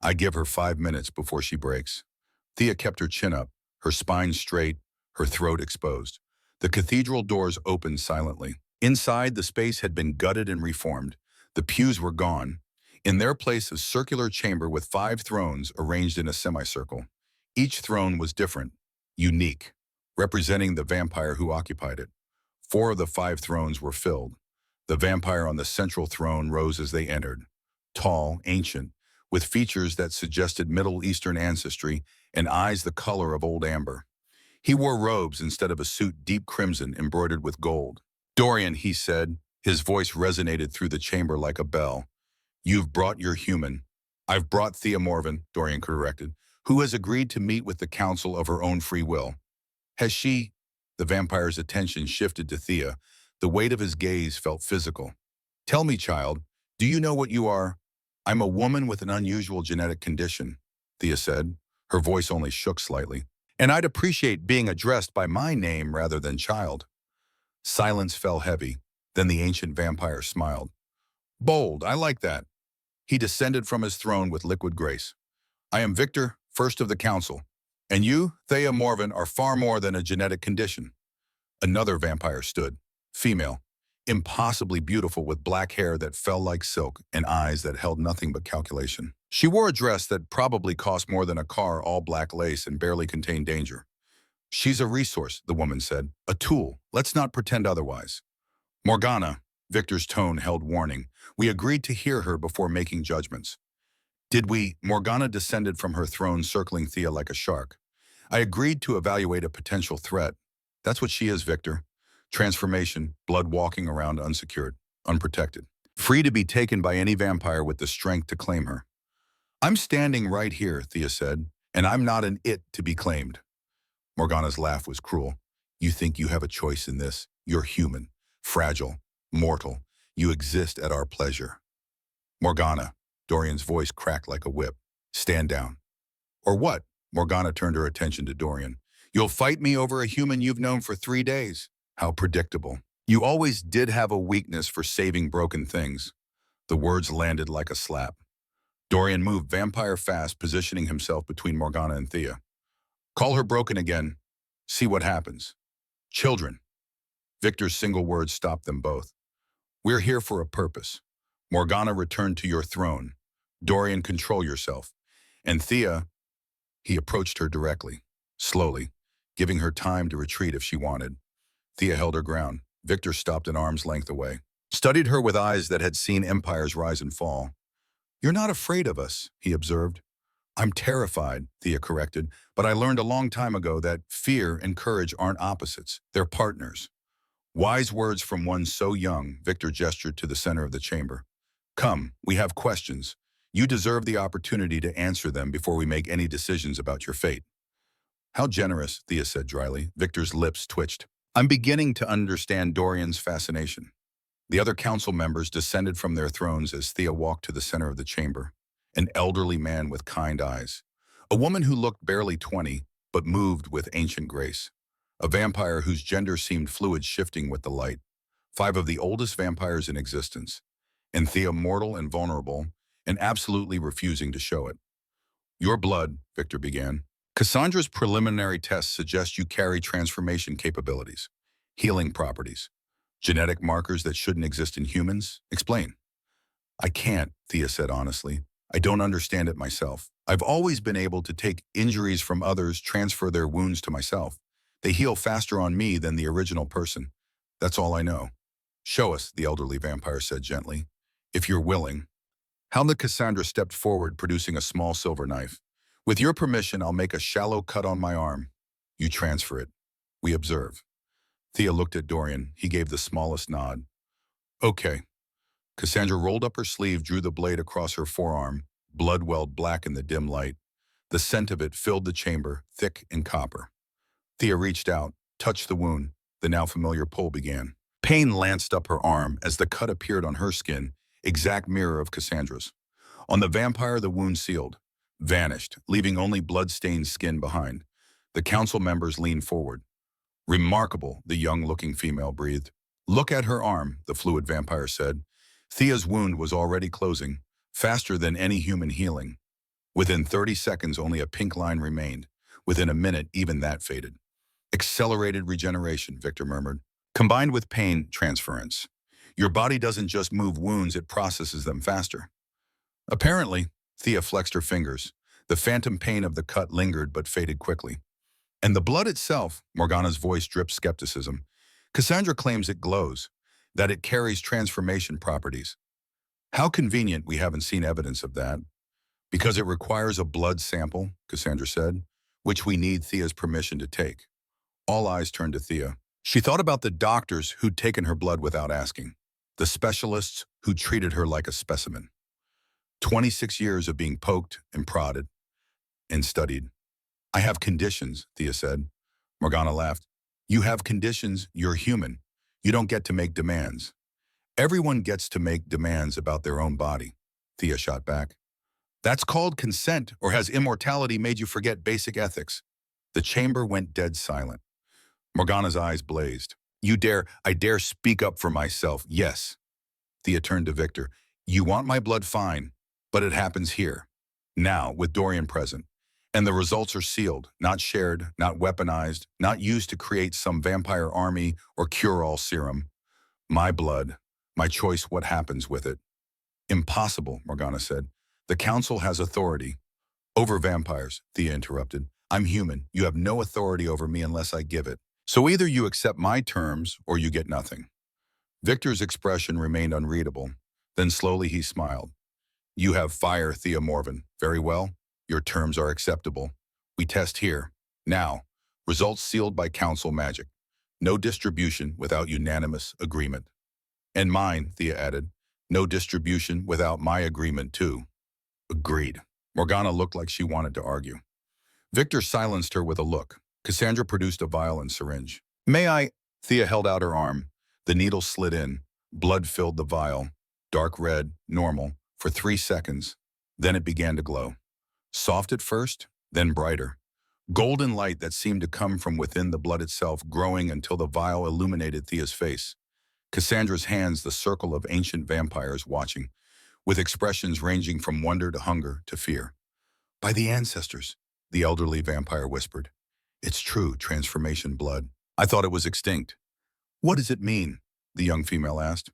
I give her 5 minutes before she breaks." Thea kept her chin up, her spine straight, her throat exposed. The cathedral doors opened silently. Inside, the space had been gutted and reformed. The pews were gone. In their place, a circular chamber with 5 thrones arranged in a semicircle. Each throne was different, unique. representing the vampire who occupied it. 4 of the 5 thrones were filled. The vampire on the central throne rose as they entered, tall, ancient, with features that suggested Middle Eastern ancestry and eyes the color of old amber. He wore robes instead of a suit deep crimson embroidered with gold. "Dorian," he said, his voice resonated through the chamber like a bell. "You've brought your human." "I've brought Thea Morven," Dorian corrected, "who has agreed to meet with the council of her own free will." "Has she?" The vampire's attention shifted to Thea. The weight of his gaze felt physical. "Tell me, child, do you know what you are?" "I'm a woman with an unusual genetic condition," Thea said. Her voice only shook slightly. "And I'd appreciate being addressed by my name rather than child." Silence fell heavy. Then the ancient vampire smiled. "Bold, I like that." He descended from his throne with liquid grace. "I am Victor, first of the council. And you, Thea Morven, are far more than a genetic condition." Another vampire stood, female, impossibly beautiful with black hair that fell like silk and eyes that held nothing but calculation. She wore a dress that probably cost more than a car, all black lace, and barely contained danger. "She's a resource," the woman said. "A tool. Let's not pretend otherwise." "Morgana," Victor's tone held warning. "We agreed to hear her before making judgments." "Did we?" Morgana descended from her throne, circling Thea like a shark. "I agreed to evaluate a potential threat." "That's what she is, Victor. Transformation, blood walking around unsecured, unprotected. Free to be taken by any vampire with the strength to claim her." "I'm standing right here," Thea said, "and I'm not an it to be claimed." Morgana's laugh was cruel. "You think you have a choice in this? You're human, fragile, mortal. You exist at our pleasure." "Morgana," Dorian's voice cracked like a whip. "Stand down." "Or what?" Morgana turned her attention to Dorian. "You'll fight me over a human you've known for 3 days. How predictable. You always did have a weakness for saving broken things." The words landed like a slap. Dorian moved vampire fast, positioning himself between Morgana and Thea. "Call her broken again. See what happens." "Children." Victor's single word stopped them both. "We're here for a purpose. Morgana, return to your throne. Dorian, control yourself. And Thea," he approached her directly, slowly, giving her time to retreat if she wanted. Thea held her ground. Victor stopped an arm's length away, studied her with eyes that had seen empires rise and fall. "You're not afraid of us," he observed. "I'm terrified," Thea corrected, "but I learned a long time ago that fear and courage aren't opposites. They're partners." Wise words from one so young, Victor gestured to the center of the chamber. "Come, we have questions. You deserve the opportunity to answer them before we make any decisions about your fate." "How generous," Thea said dryly. Victor's lips twitched. "I'm beginning to understand Dorian's fascination." The other council members descended from their thrones as Thea walked to the center of the chamber. An elderly man with kind eyes. A woman who looked barely 20, but moved with ancient grace. A vampire whose gender seemed fluid, shifting with the light. 5 of the oldest vampires in existence. And Thea, mortal and vulnerable, and absolutely refusing to show it. "Your blood," Victor began. "Cassandra's preliminary tests suggest you carry transformation capabilities, healing properties, genetic markers that shouldn't exist in humans. Explain." "I can't," Thea said honestly. "I don't understand it myself. I've always been able to take injuries from others, transfer their wounds to myself. They heal faster on me than the original person. That's all I know." "Show us," the elderly vampire said gently, "if you're willing." Helmut Cassandra stepped forward, producing a small silver knife. "With your permission, I'll make a shallow cut on my arm. You transfer it. We observe." Thea looked at Dorian. He gave the smallest nod. "Okay." Cassandra rolled up her sleeve, drew the blade across her forearm. Blood welled black in the dim light. The scent of it filled the chamber, thick and copper. Thea reached out, touched the wound. The now familiar pull began. Pain lanced up her arm as the cut appeared on her skin, exact mirror of Cassandra's. On the vampire, the wound sealed, vanished, leaving only blood-stained skin behind. The council members leaned forward. "Remarkable," the young-looking female breathed. "Look at her arm," the fluid vampire said. Thea's wound was already closing, faster than any human healing. Within 30 seconds, only a pink line remained. Within a minute, even that faded. "Accelerated regeneration," Victor murmured. "Combined with pain transference. Your body doesn't just move wounds, it processes them faster." "Apparently," Thea flexed her fingers. The phantom pain of the cut lingered but faded quickly. And the blood itself, Morgana's voice drips skepticism. Cassandra claims it glows, that it carries transformation properties. How convenient we haven't seen evidence of that. Because it requires a blood sample, Cassandra said, which we need Thea's permission to take. All eyes turned to Thea. She thought about the doctors who'd taken her blood without asking, the specialists who treated her like a specimen. 26 years of being poked and prodded and studied. I have conditions, Thea said. Morgana laughed. You have conditions, you're human. You don't get to make demands. Everyone gets to make demands about their own body, Thea shot back. That's called consent, or has immortality made you forget basic ethics? The chamber went dead silent. Morgana's eyes blazed. I dare speak up for myself, yes. Thea turned to Victor. You want my blood, fine, but it happens here, now, with Dorian present. And the results are sealed, not shared, not weaponized, not used to create some vampire army or cure-all serum. My blood, my choice, what happens with it? Impossible, Morgana said. The council has authority. Over vampires, Thea interrupted. I'm human. You have no authority over me unless I give it. So either you accept my terms or you get nothing. Victor's expression remained unreadable. Then slowly he smiled. You have fire, Thea Morven. Very well. Your terms are acceptable. We test here. Now, results sealed by council magic. No distribution without unanimous agreement. And mine, Thea added. No distribution without my agreement too. Agreed. Morgana looked like she wanted to argue. Victor silenced her with a look. Cassandra produced a vial and syringe. May I? Thea held out her arm. The needle slid in. Blood filled the vial. Dark red, normal, for 3 seconds. Then it began to glow. Soft at first, then brighter. Golden light that seemed to come from within the blood itself, growing until the vial illuminated Thea's face. Cassandra's hands, the circle of ancient vampires watching, with expressions ranging from wonder to hunger to fear. By the ancestors, the elderly vampire whispered. It's true, transformation blood. I thought it was extinct. What does it mean? The young female asked.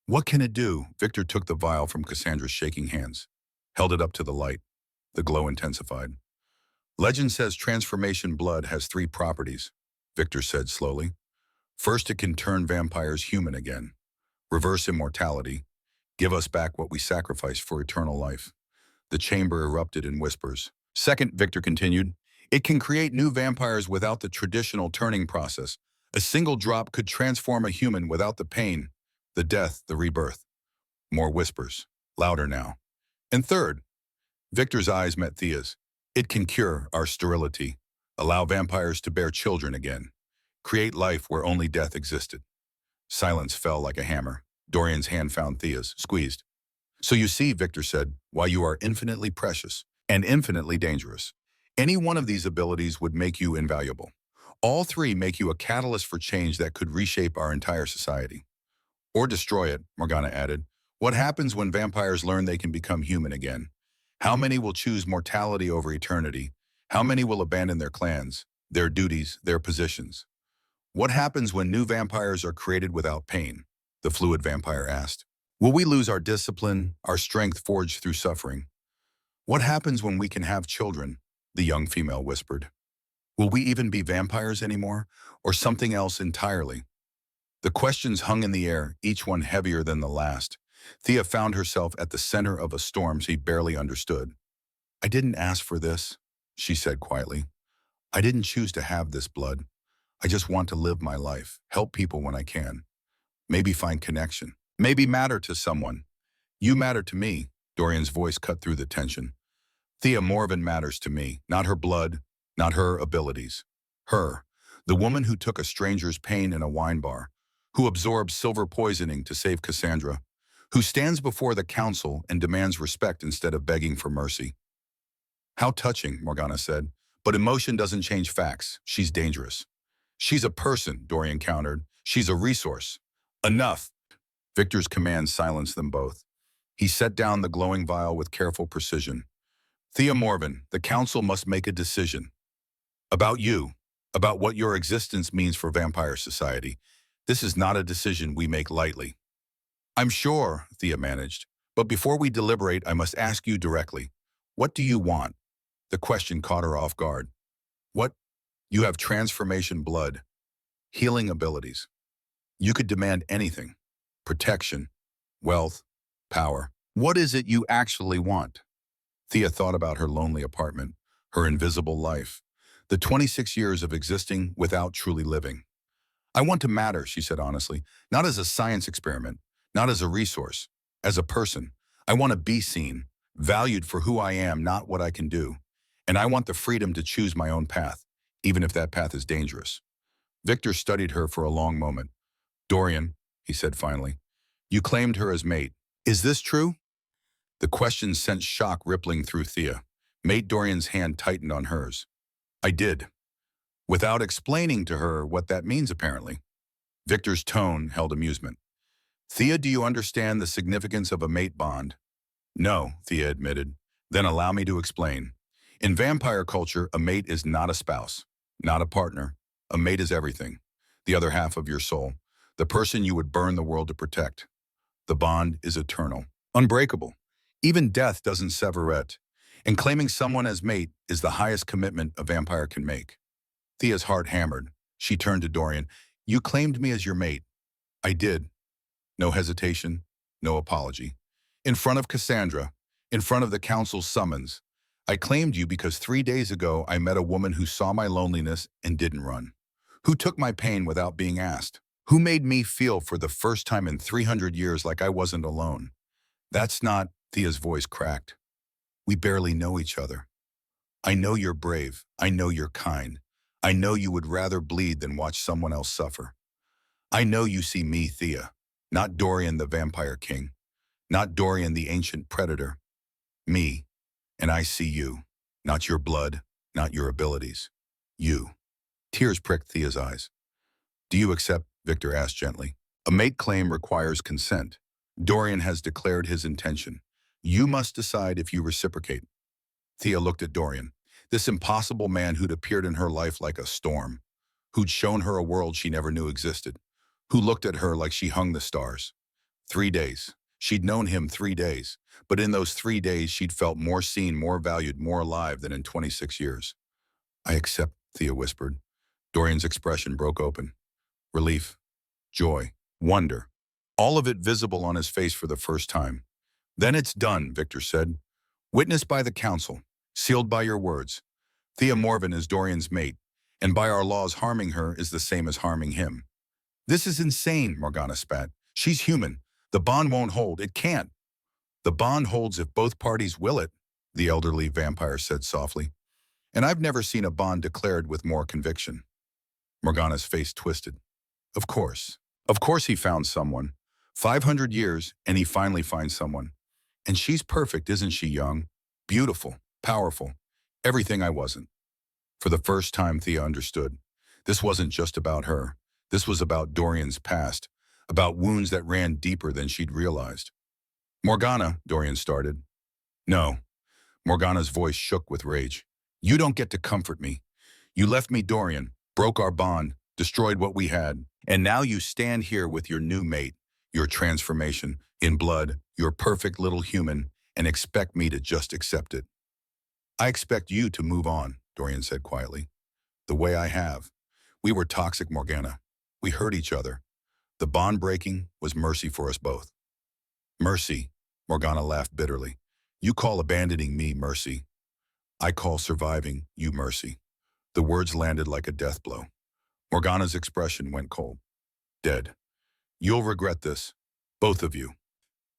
What can it do? Victor took the vial from Cassandra's shaking hands, held it up to the light. The glow intensified. Legend says transformation blood has 3 properties, Victor said slowly. First, it can turn vampires human again, reverse immortality, give us back what we sacrificed for eternal life. The chamber erupted in whispers. Second, Victor continued, it can create new vampires without the traditional turning process. A single drop could transform a human without the pain, the death, the rebirth. More whispers, louder now. And third, Victor's eyes met Thea's. It can cure our sterility, allow vampires to bear children again, create life where only death existed. Silence fell like a hammer. Dorian's hand found Thea's, squeezed. So you see, Victor said, why you are infinitely precious and infinitely dangerous. Any one of these abilities would make you invaluable. All 3 make you a catalyst for change that could reshape our entire society. Or destroy it, Morgana added. What happens when vampires learn they can become human again? How many will choose mortality over eternity? How many will abandon their clans, their duties, their positions? What happens when new vampires are created without pain? The fluid vampire asked. Will we lose our discipline, our strength forged through suffering? What happens when we can have children? The young female whispered. Will we even be vampires anymore, or something else entirely? The questions hung in the air, each one heavier than the last. Thea found herself at the center of a storm she barely understood. I didn't ask for this, she said quietly. I didn't choose to have this blood. I just want to live my life, help people when I can. Maybe find connection. Maybe matter to someone. You matter to me, Dorian's voice cut through the tension. Thea Morven matters to me, not her blood, not her abilities. Her, the woman who took a stranger's pain in a wine bar, who absorbed silver poisoning to save Cassandra, who stands before the council and demands respect instead of begging for mercy. How touching, Morgana said, but emotion doesn't change facts. She's dangerous. She's a person, Dorian countered. She's a resource. Enough. Victor's command silenced them both. He set down the glowing vial with careful precision. Thea Morven, the council must make a decision. About you, about what your existence means for vampire society. This is not a decision we make lightly. I'm sure, Thea managed, but before we deliberate, I must ask you directly. What do you want? The question caught her off guard. What? You have transformation blood, healing abilities. You could demand anything. Protection, wealth, power. What is it you actually want? Thea thought about her lonely apartment, her invisible life, the 26 years of existing without truly living. I want to matter, she said honestly, not as a science experiment, not as a resource, as a person. I want to be seen, valued for who I am, not what I can do. And I want the freedom to choose my own path, even if that path is dangerous. Victor studied her for a long moment. Dorian, he said finally, you claimed her as mate. Is this true? The question sent shock rippling through Thea. Mate Dorian's hand tightened on hers. I did, without explaining to her what that means apparently. Victor's tone held amusement. Thea, do you understand the significance of a mate bond? No, Thea admitted. Then allow me to explain. In vampire culture, a mate is not a spouse, not a partner. A mate is everything. The other half of your soul. The person you would burn the world to protect. The bond is eternal, unbreakable. Even death doesn't sever it. And claiming someone as mate is the highest commitment a vampire can make. Thea's heart hammered. She turned to Dorian. You claimed me as your mate. I did. No hesitation, no apology. In front of Cassandra, in front of the council's summons, I claimed you because 3 days ago I met a woman who saw my loneliness and didn't run. Who took my pain without being asked. Who made me feel for the first time in 300 years like I wasn't alone. That's not, Thea's voice cracked. We barely know each other. I know you're brave. I know you're kind. I know you would rather bleed than watch someone else suffer. I know you see me, Thea, not Dorian the Vampire King, not Dorian the ancient predator. Me, and I see you, not your blood, not your abilities. You. Tears pricked Thea's eyes. Do you accept? Victor asked gently. A mate claim requires consent. Dorian has declared his intention. You must decide if you reciprocate. Thea looked at Dorian, this impossible man who'd appeared in her life like a storm, who'd shown her a world she never knew existed, who looked at her like she hung the stars. 3 days. She'd known him 3 days, but in those 3 days she'd felt more seen, more valued, more alive than in 26 years. I accept, Thea whispered. Dorian's expression broke open. Relief, joy, wonder, all of it visible on his face for the first time. Then it's done, Victor said. Witnessed by the council, sealed by your words. Thea Morven is Dorian's mate, and by our laws harming her is the same as harming him. This is insane, Morgana spat. She's human. The bond won't hold. It can't. The bond holds if both parties will it, the elderly vampire said softly. And I've never seen a bond declared with more conviction. Morgana's face twisted. Of course. Of course he found someone. 500 years, and he finally finds someone. And she's perfect, isn't she, young? Beautiful, powerful, everything I wasn't. For the first time, Thea understood. This wasn't just about her. This was about Dorian's past, about wounds that ran deeper than she'd realized. Morgana, Dorian started. No. Morgana's voice shook with rage. You don't get to comfort me. You left me Dorian, broke our bond, destroyed what we had, and now you stand here with your new mate, your transformation, in blood, your perfect little human, and expect me to just accept it. I expect you to move on, Dorian said quietly. The way I have. We were toxic, Morgana. We hurt each other. The bond breaking was mercy for us both. Mercy, Morgana laughed bitterly. You call abandoning me mercy. I call surviving you mercy. The words landed like a death blow. Morgana's expression went cold. Dead. You'll regret this. Both of you.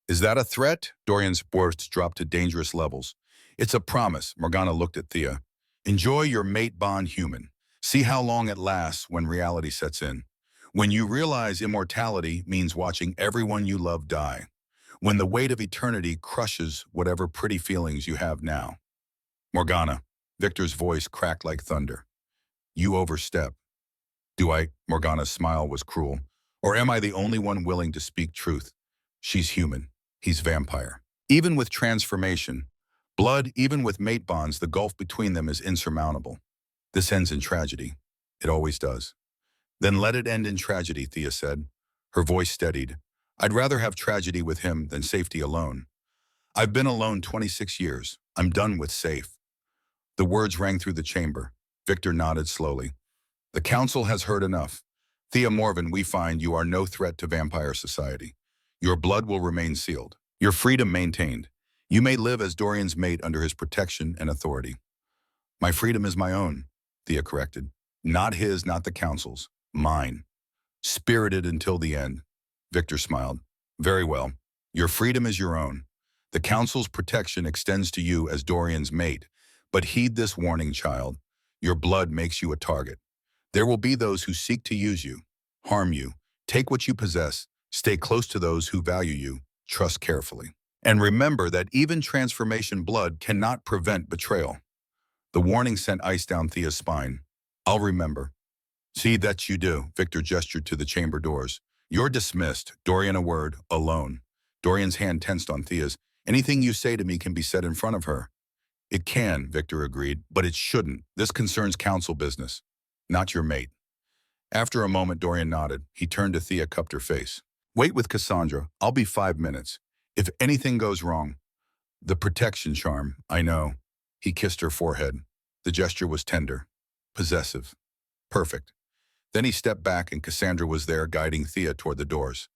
Is that a threat? Dorian's words dropped to dangerous levels. It's a promise, Morgana looked at Thea. Enjoy your mate bond, human. See how long it lasts when reality sets in. When you realize immortality means watching everyone you love die. When the weight of eternity crushes whatever pretty feelings you have now. Morgana, Victor's voice cracked like thunder. You overstep. Do I? Morgana's smile was cruel. Or am I the only one willing to speak truth? She's human. He's vampire. Even with transformation, blood, even with mate bonds, the gulf between them is insurmountable. This ends in tragedy. It always does. Then let it end in tragedy, Thea said. Her voice steadied. I'd rather have tragedy with him than safety alone. I've been alone 26 years. I'm done with safe. The words rang through the chamber. Victor nodded slowly. The council has heard enough. Thea Morven, we find you are no threat to vampire society. Your blood will remain sealed. Your freedom maintained. You may live as Dorian's mate under his protection and authority. My freedom is my own, Thea corrected. Not his, not the council's. Mine. Spirited until the end. Victor smiled. Very well. Your freedom is your own. The council's protection extends to you as Dorian's mate. But heed this warning, child. Your blood makes you a target. There will be those who seek to use you, harm you, take what you possess, stay close to those who value you, trust carefully. And remember that even transformation blood cannot prevent betrayal. The warning sent ice down Thea's spine. I'll remember. See, that you do, Victor gestured to the chamber doors. You're dismissed. Dorian a word, alone. Dorian's hand tensed on Thea's. Anything you say to me can be said in front of her. It can, Victor agreed, but it shouldn't. This concerns council business, not your mate. After a moment, Dorian nodded. He turned to Thea, cupped her face. Wait with Cassandra. I'll be 5 minutes. If anything goes wrong. The protection charm, I know. He kissed her forehead. The gesture was tender, possessive, perfect. Then he stepped back and Cassandra was there guiding Thea toward the doors.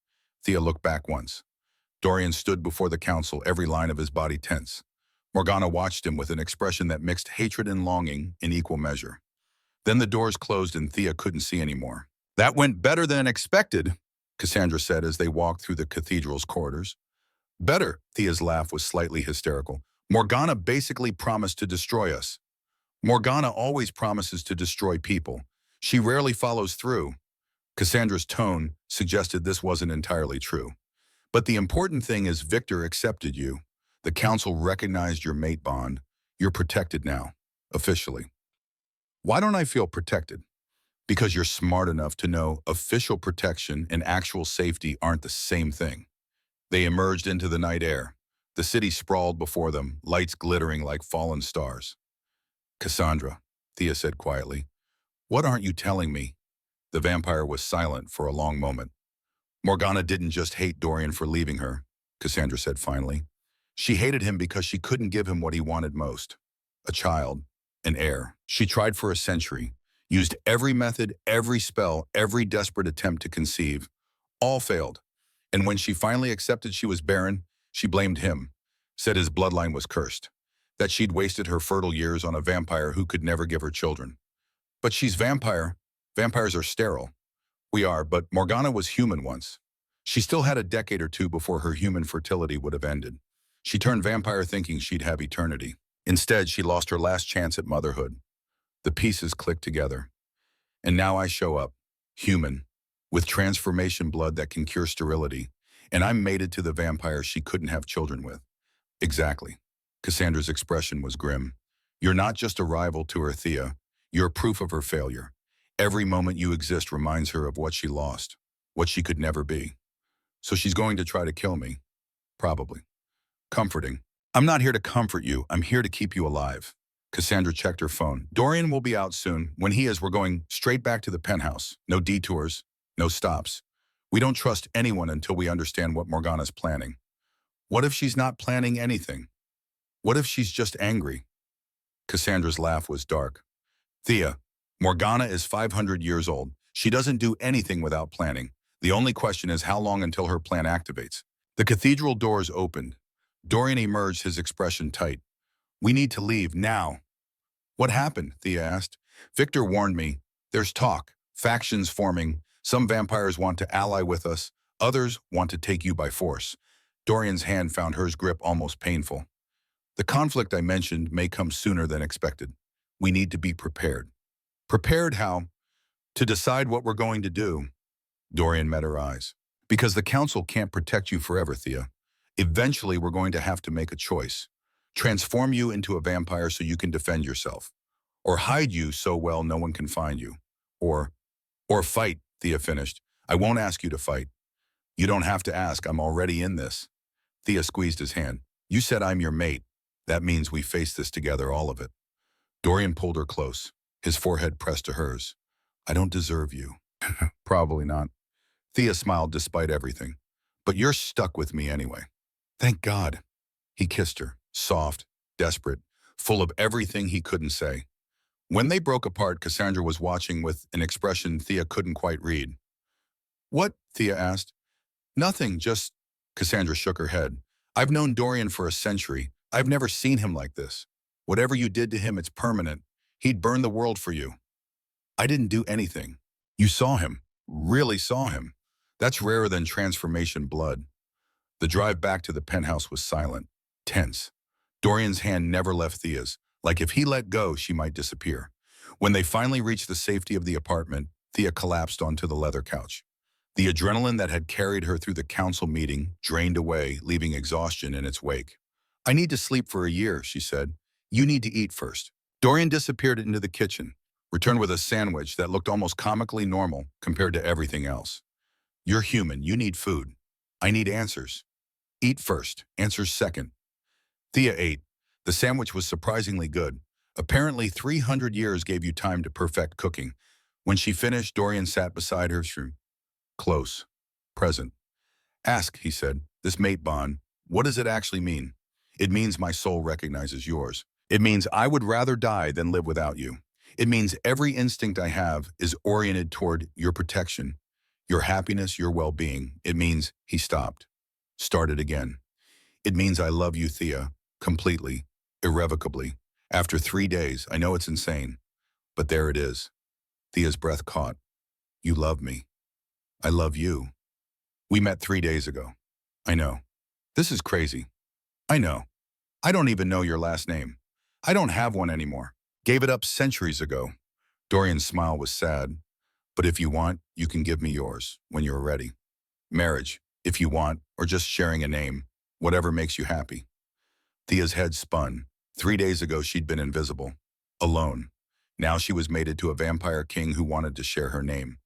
Thea looked back once. Dorian stood before the council, every line of his body tense. Morgana watched him with an expression that mixed hatred and longing in equal measure. Then the doors closed and Thea couldn't see anymore. That went better than expected, Cassandra said as they walked through the cathedral's corridors. Better, Thea's laugh was slightly hysterical. Morgana basically promised to destroy us. Morgana always promises to destroy people. She rarely follows through. Cassandra's tone suggested this wasn't entirely true. But the important thing is Victor accepted you. The council recognized your mate bond. You're protected now, officially. Why don't I feel protected? Because you're smart enough to know official protection and actual safety aren't the same thing. They emerged into the night air. The city sprawled before them, lights glittering like fallen stars. Cassandra, Thea said quietly, what aren't you telling me? The vampire was silent for a long moment. Morgana didn't just hate Dorian for leaving her, Cassandra said finally. She hated him because she couldn't give him what he wanted most. A child, an heir. She tried for a century, used every method, every spell, every desperate attempt to conceive. All failed. And when she finally accepted she was barren, she blamed him, said his bloodline was cursed, that she'd wasted her fertile years on a vampire who could never give her children. But she's vampire. Vampires are sterile. We are, but Morgana was human once. She still had a decade or two before her human fertility would have ended. She turned vampire thinking she'd have eternity. Instead, she lost her last chance at motherhood. The pieces clicked together. And now I show up, human, with transformation blood that can cure sterility, and I'm mated to the vampire she couldn't have children with. Exactly. Cassandra's expression was grim. You're not just a rival to her, Thea. You're proof of her failure. Every moment you exist reminds her of what she lost, what she could never be. So she's going to try to kill me. Probably. Comforting. I'm not here to comfort you. I'm here to keep you alive. Cassandra checked her phone. Dorian will be out soon. When he is, we're going straight back to the penthouse. No detours, no stops. We don't trust anyone until we understand what Morgana's planning. What if she's not planning anything? What if she's just angry? Cassandra's laugh was dark. Thea, Morgana is 500 years old. She doesn't do anything without planning. The only question is how long until her plan activates. The cathedral doors opened. Dorian emerged, his expression tight. We need to leave now. What happened? Thea asked. Victor warned me. There's talk, factions forming. Some vampires want to ally with us. Others want to take you by force. Dorian's hand found hers grip almost painful. The conflict I mentioned may come sooner than expected. We need to be prepared. Prepared how? To decide what we're going to do. Dorian met her eyes. Because the council can't protect you forever, Thea. Eventually, we're going to have to make a choice. Transform you into a vampire so you can defend yourself. Or hide you so well no one can find you. Or fight, Thea finished. I won't ask you to fight. You don't have to ask, I'm already in this. Thea squeezed his hand. You said I'm your mate. That means we face this together, all of it. Dorian pulled her close, his forehead pressed to hers. I don't deserve you. Probably not. Thea smiled despite everything. But you're stuck with me anyway. Thank God. He kissed her, soft, desperate, full of everything he couldn't say. When they broke apart, Cassandra was watching with an expression Thea couldn't quite read. What? Thea asked. Nothing, just... Cassandra shook her head. I've known Dorian for a century. I've never seen him like this. Whatever you did to him, it's permanent. He'd burn the world for you. I didn't do anything. You saw him. Really saw him. That's rarer than transformation blood. The drive back to the penthouse was silent, tense. Dorian's hand never left Thea's, like if he let go, she might disappear. When they finally reached the safety of the apartment, Thea collapsed onto the leather couch. The adrenaline that had carried her through the council meeting drained away, leaving exhaustion in its wake. I need to sleep for a year, she said. You need to eat first. Dorian disappeared into the kitchen, returned with a sandwich that looked almost comically normal compared to everything else. You're human, you need food. I need answers. Eat first, answers second. Thea ate. The sandwich was surprisingly good. Apparently 300 years gave you time to perfect cooking. When she finished, Dorian sat beside her, close, present. Ask, he said, this mate bond, what does it actually mean? It means my soul recognizes yours. It means I would rather die than live without you. It means every instinct I have is oriented toward your protection, your happiness, your well-being. It means, he stopped, started again. It means I love you, Thea, completely, irrevocably. After 3 days, I know it's insane, but there it is. Thea's breath caught. You love me. I love you. We met 3 days ago. I know. This is crazy. I know. I don't even know your last name. I don't have one anymore. Gave it up centuries ago. Dorian's smile was sad. But if you want, you can give me yours when you're ready. Marriage, if you want, or just sharing a name, whatever makes you happy. Thea's head spun. 3 days ago, she'd been invisible, alone. Now she was mated to a vampire king who wanted to share her name.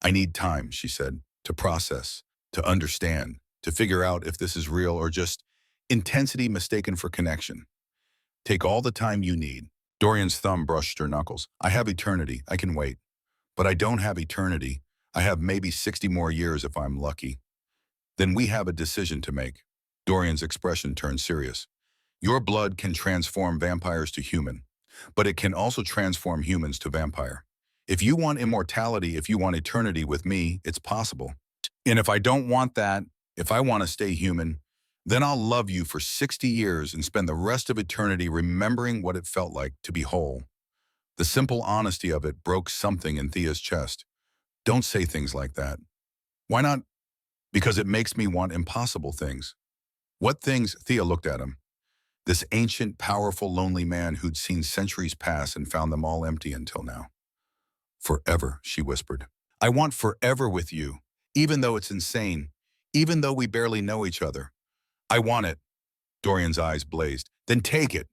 I need time, she said, to process, to understand, to figure out if this is real or just intensity mistaken for connection. Take all the time you need. Dorian's thumb brushed her knuckles. I have eternity. I can wait. But I don't have eternity. I have maybe 60 more years if I'm lucky. Then we have a decision to make. Dorian's expression turned serious. Your blood can transform vampires to human, but it can also transform humans to vampire. If you want immortality, if you want eternity with me, it's possible. And if I don't want that, if I want to stay human, then I'll love you for 60 years and spend the rest of eternity remembering what it felt like to be whole. The simple honesty of it broke something in Thea's chest. Don't say things like that. Why not? Because it makes me want impossible things. What things? Thea looked at him. This ancient, powerful, lonely man who'd seen centuries pass and found them all empty until now. Forever, she whispered. I want forever with you, even though it's insane, even though we barely know each other. I want it. Dorian's eyes blazed. Then take it.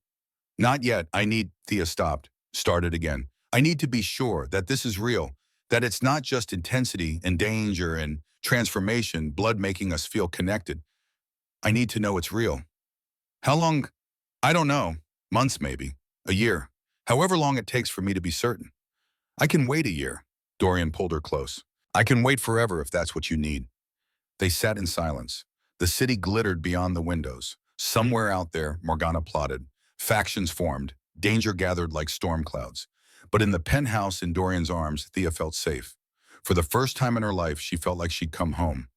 Not yet. I need... Thea stopped, started again. I need to be sure that this is real, that it's not just intensity and danger and transformation, blood making us feel connected. I need to know it's real. How long? I don't know. Months maybe. A year. However long it takes for me to be certain. I can wait a year. Dorian pulled her close. I can wait forever if that's what you need. They sat in silence. The city glittered beyond the windows. Somewhere out there, Morgana plotted. Factions formed. Danger gathered like storm clouds. But in the penthouse in Dorian's arms, Thea felt safe. For the first time in her life, she felt like she'd come home.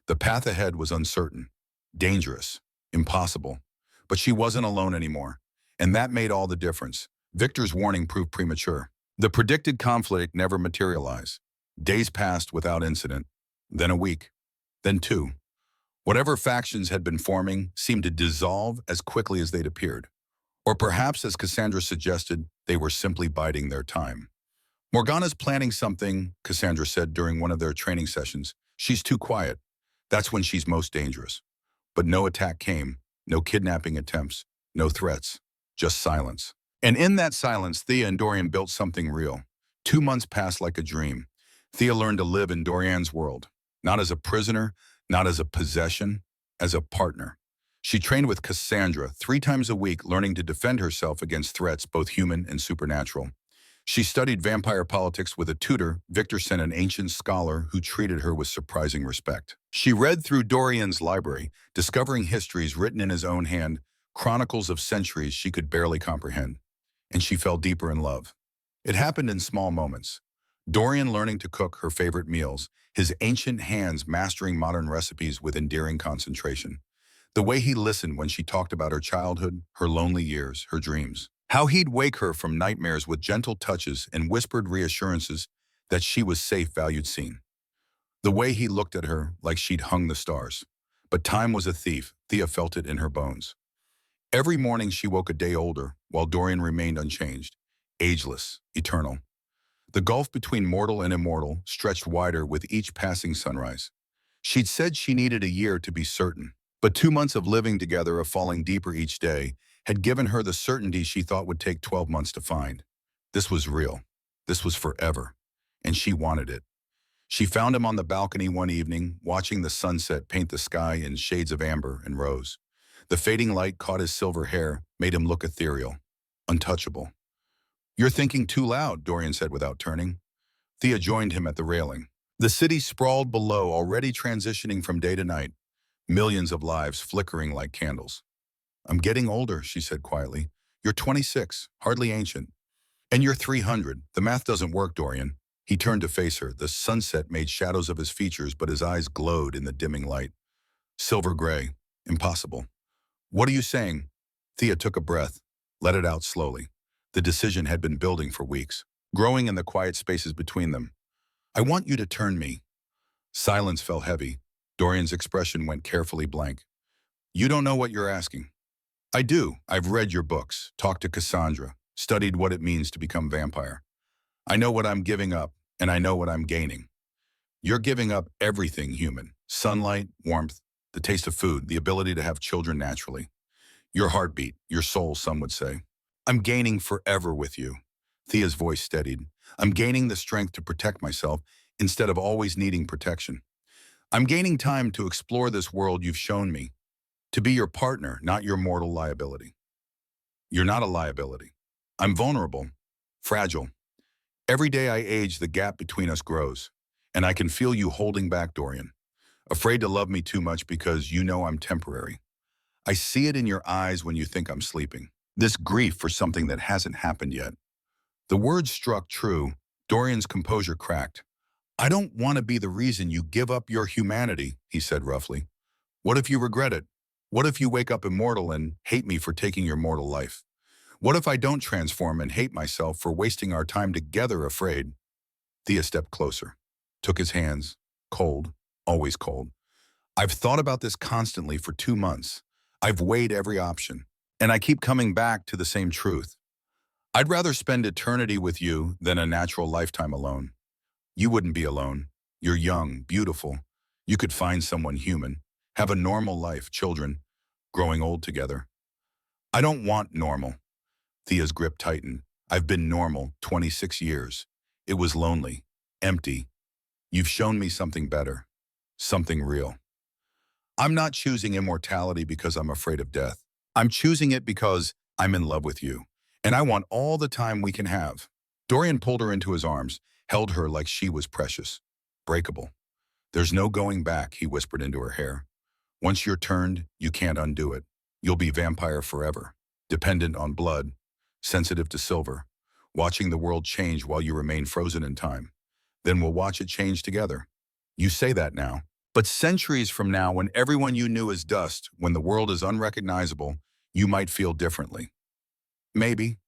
The path ahead was uncertain, dangerous, impossible. But she wasn't alone anymore. And that made all the difference. Victor's warning proved premature. The predicted conflict never materialized. Days passed without incident. Then a week. Then 2. Whatever factions had been forming seemed to dissolve as quickly as they'd appeared. Or perhaps, as Cassandra suggested, they were simply biding their time. Morgana's planning something, Cassandra said during one of their training sessions. She's too quiet. That's when she's most dangerous. But no attack came, no kidnapping attempts, no threats, just silence. And in that silence, Thea and Dorian built something real. 2 months passed like a dream. Thea learned to live in Dorian's world, not as a prisoner, not as a possession, as a partner. She trained with Cassandra 3 times a week, learning to defend herself against threats, both human and supernatural. She studied vampire politics with a tutor. Victor sent an ancient scholar who treated her with surprising respect. She read through Dorian's library, discovering histories written in his own hand, chronicles of centuries she could barely comprehend. And she fell deeper in love. It happened in small moments. Dorian learning to cook her favorite meals, his ancient hands mastering modern recipes with endearing concentration. The way he listened when she talked about her childhood, her lonely years, her dreams. How he'd wake her from nightmares with gentle touches and whispered reassurances that she was safe, valued, seen. The way he looked at her like she'd hung the stars. But time was a thief. Thea felt it in her bones. Every morning she woke a day older, while Dorian remained unchanged, ageless, eternal. The gulf between mortal and immortal stretched wider with each passing sunrise. She'd said she needed a year to be certain, but 2 months of living together, of falling deeper each day, had given her the certainty she thought would take 12 months to find. This was real. This was forever. And she wanted it. She found him on the balcony one evening, watching the sunset paint the sky in shades of amber and rose. The fading light caught his silver hair, made him look ethereal, untouchable. "You're thinking too loud," Dorian said without turning. Thea joined him at the railing. The city sprawled below, already transitioning from day to night, millions of lives flickering like candles. "I'm getting older," she said quietly. "You're 26, hardly ancient. And you're 300. The math doesn't work, Dorian." He turned to face her. The sunset made shadows of his features, but his eyes glowed in the dimming light. Silver gray. Impossible. "What are you saying?" Thea took a breath, let it out slowly. The decision had been building for weeks, growing in the quiet spaces between them. "I want you to turn me." Silence fell heavy. Dorian's expression went carefully blank. "You don't know what you're asking." "I do. I've read your books, talked to Cassandra, studied what it means to become vampire. I know what I'm giving up, and I know what I'm gaining. You're giving up everything human. Sunlight, warmth, the taste of food, the ability to have children naturally. Your heartbeat, your soul, some would say. I'm gaining forever with you." Thea's voice steadied. "I'm gaining the strength to protect myself instead of always needing protection. I'm gaining time to explore this world you've shown me, to be your partner, not your mortal liability." "You're not a liability. I'm vulnerable, fragile. Every day I age, the gap between us grows, and I can feel you holding back, Dorian, afraid to love me too much because you know I'm temporary. I see it in your eyes when you think I'm sleeping. This grief for something that hasn't happened yet." The words struck true. Dorian's composure cracked. "I don't want to be the reason you give up your humanity," he said roughly. "What if you regret it? What if you wake up immortal and hate me for taking your mortal life? What if I don't transform and hate myself for wasting our time together, afraid?" Thea stepped closer, took his hands, cold, always cold. "I've thought about this constantly for 2 months. I've weighed every option, and I keep coming back to the same truth. I'd rather spend eternity with you than a natural lifetime alone. You wouldn't be alone. You're young, beautiful. You could find someone human, have a normal life, children, growing old together." "I don't want normal." Thea's grip tightened. "I've been normal 26 years. It was lonely, empty. You've shown me something better, something real. I'm not choosing immortality because I'm afraid of death. I'm choosing it because I'm in love with you, and I want all the time we can have." Dorian pulled her into his arms, held her like she was precious, breakable. "There's no going back," he whispered into her hair. "Once you're turned, you can't undo it. You'll be vampire forever, dependent on blood, sensitive to silver, watching the world change while you remain frozen in time. Then we'll watch it change together. You say that now. But centuries from now, when everyone you knew is dust, when the world is unrecognizable, you might feel differently." "Maybe."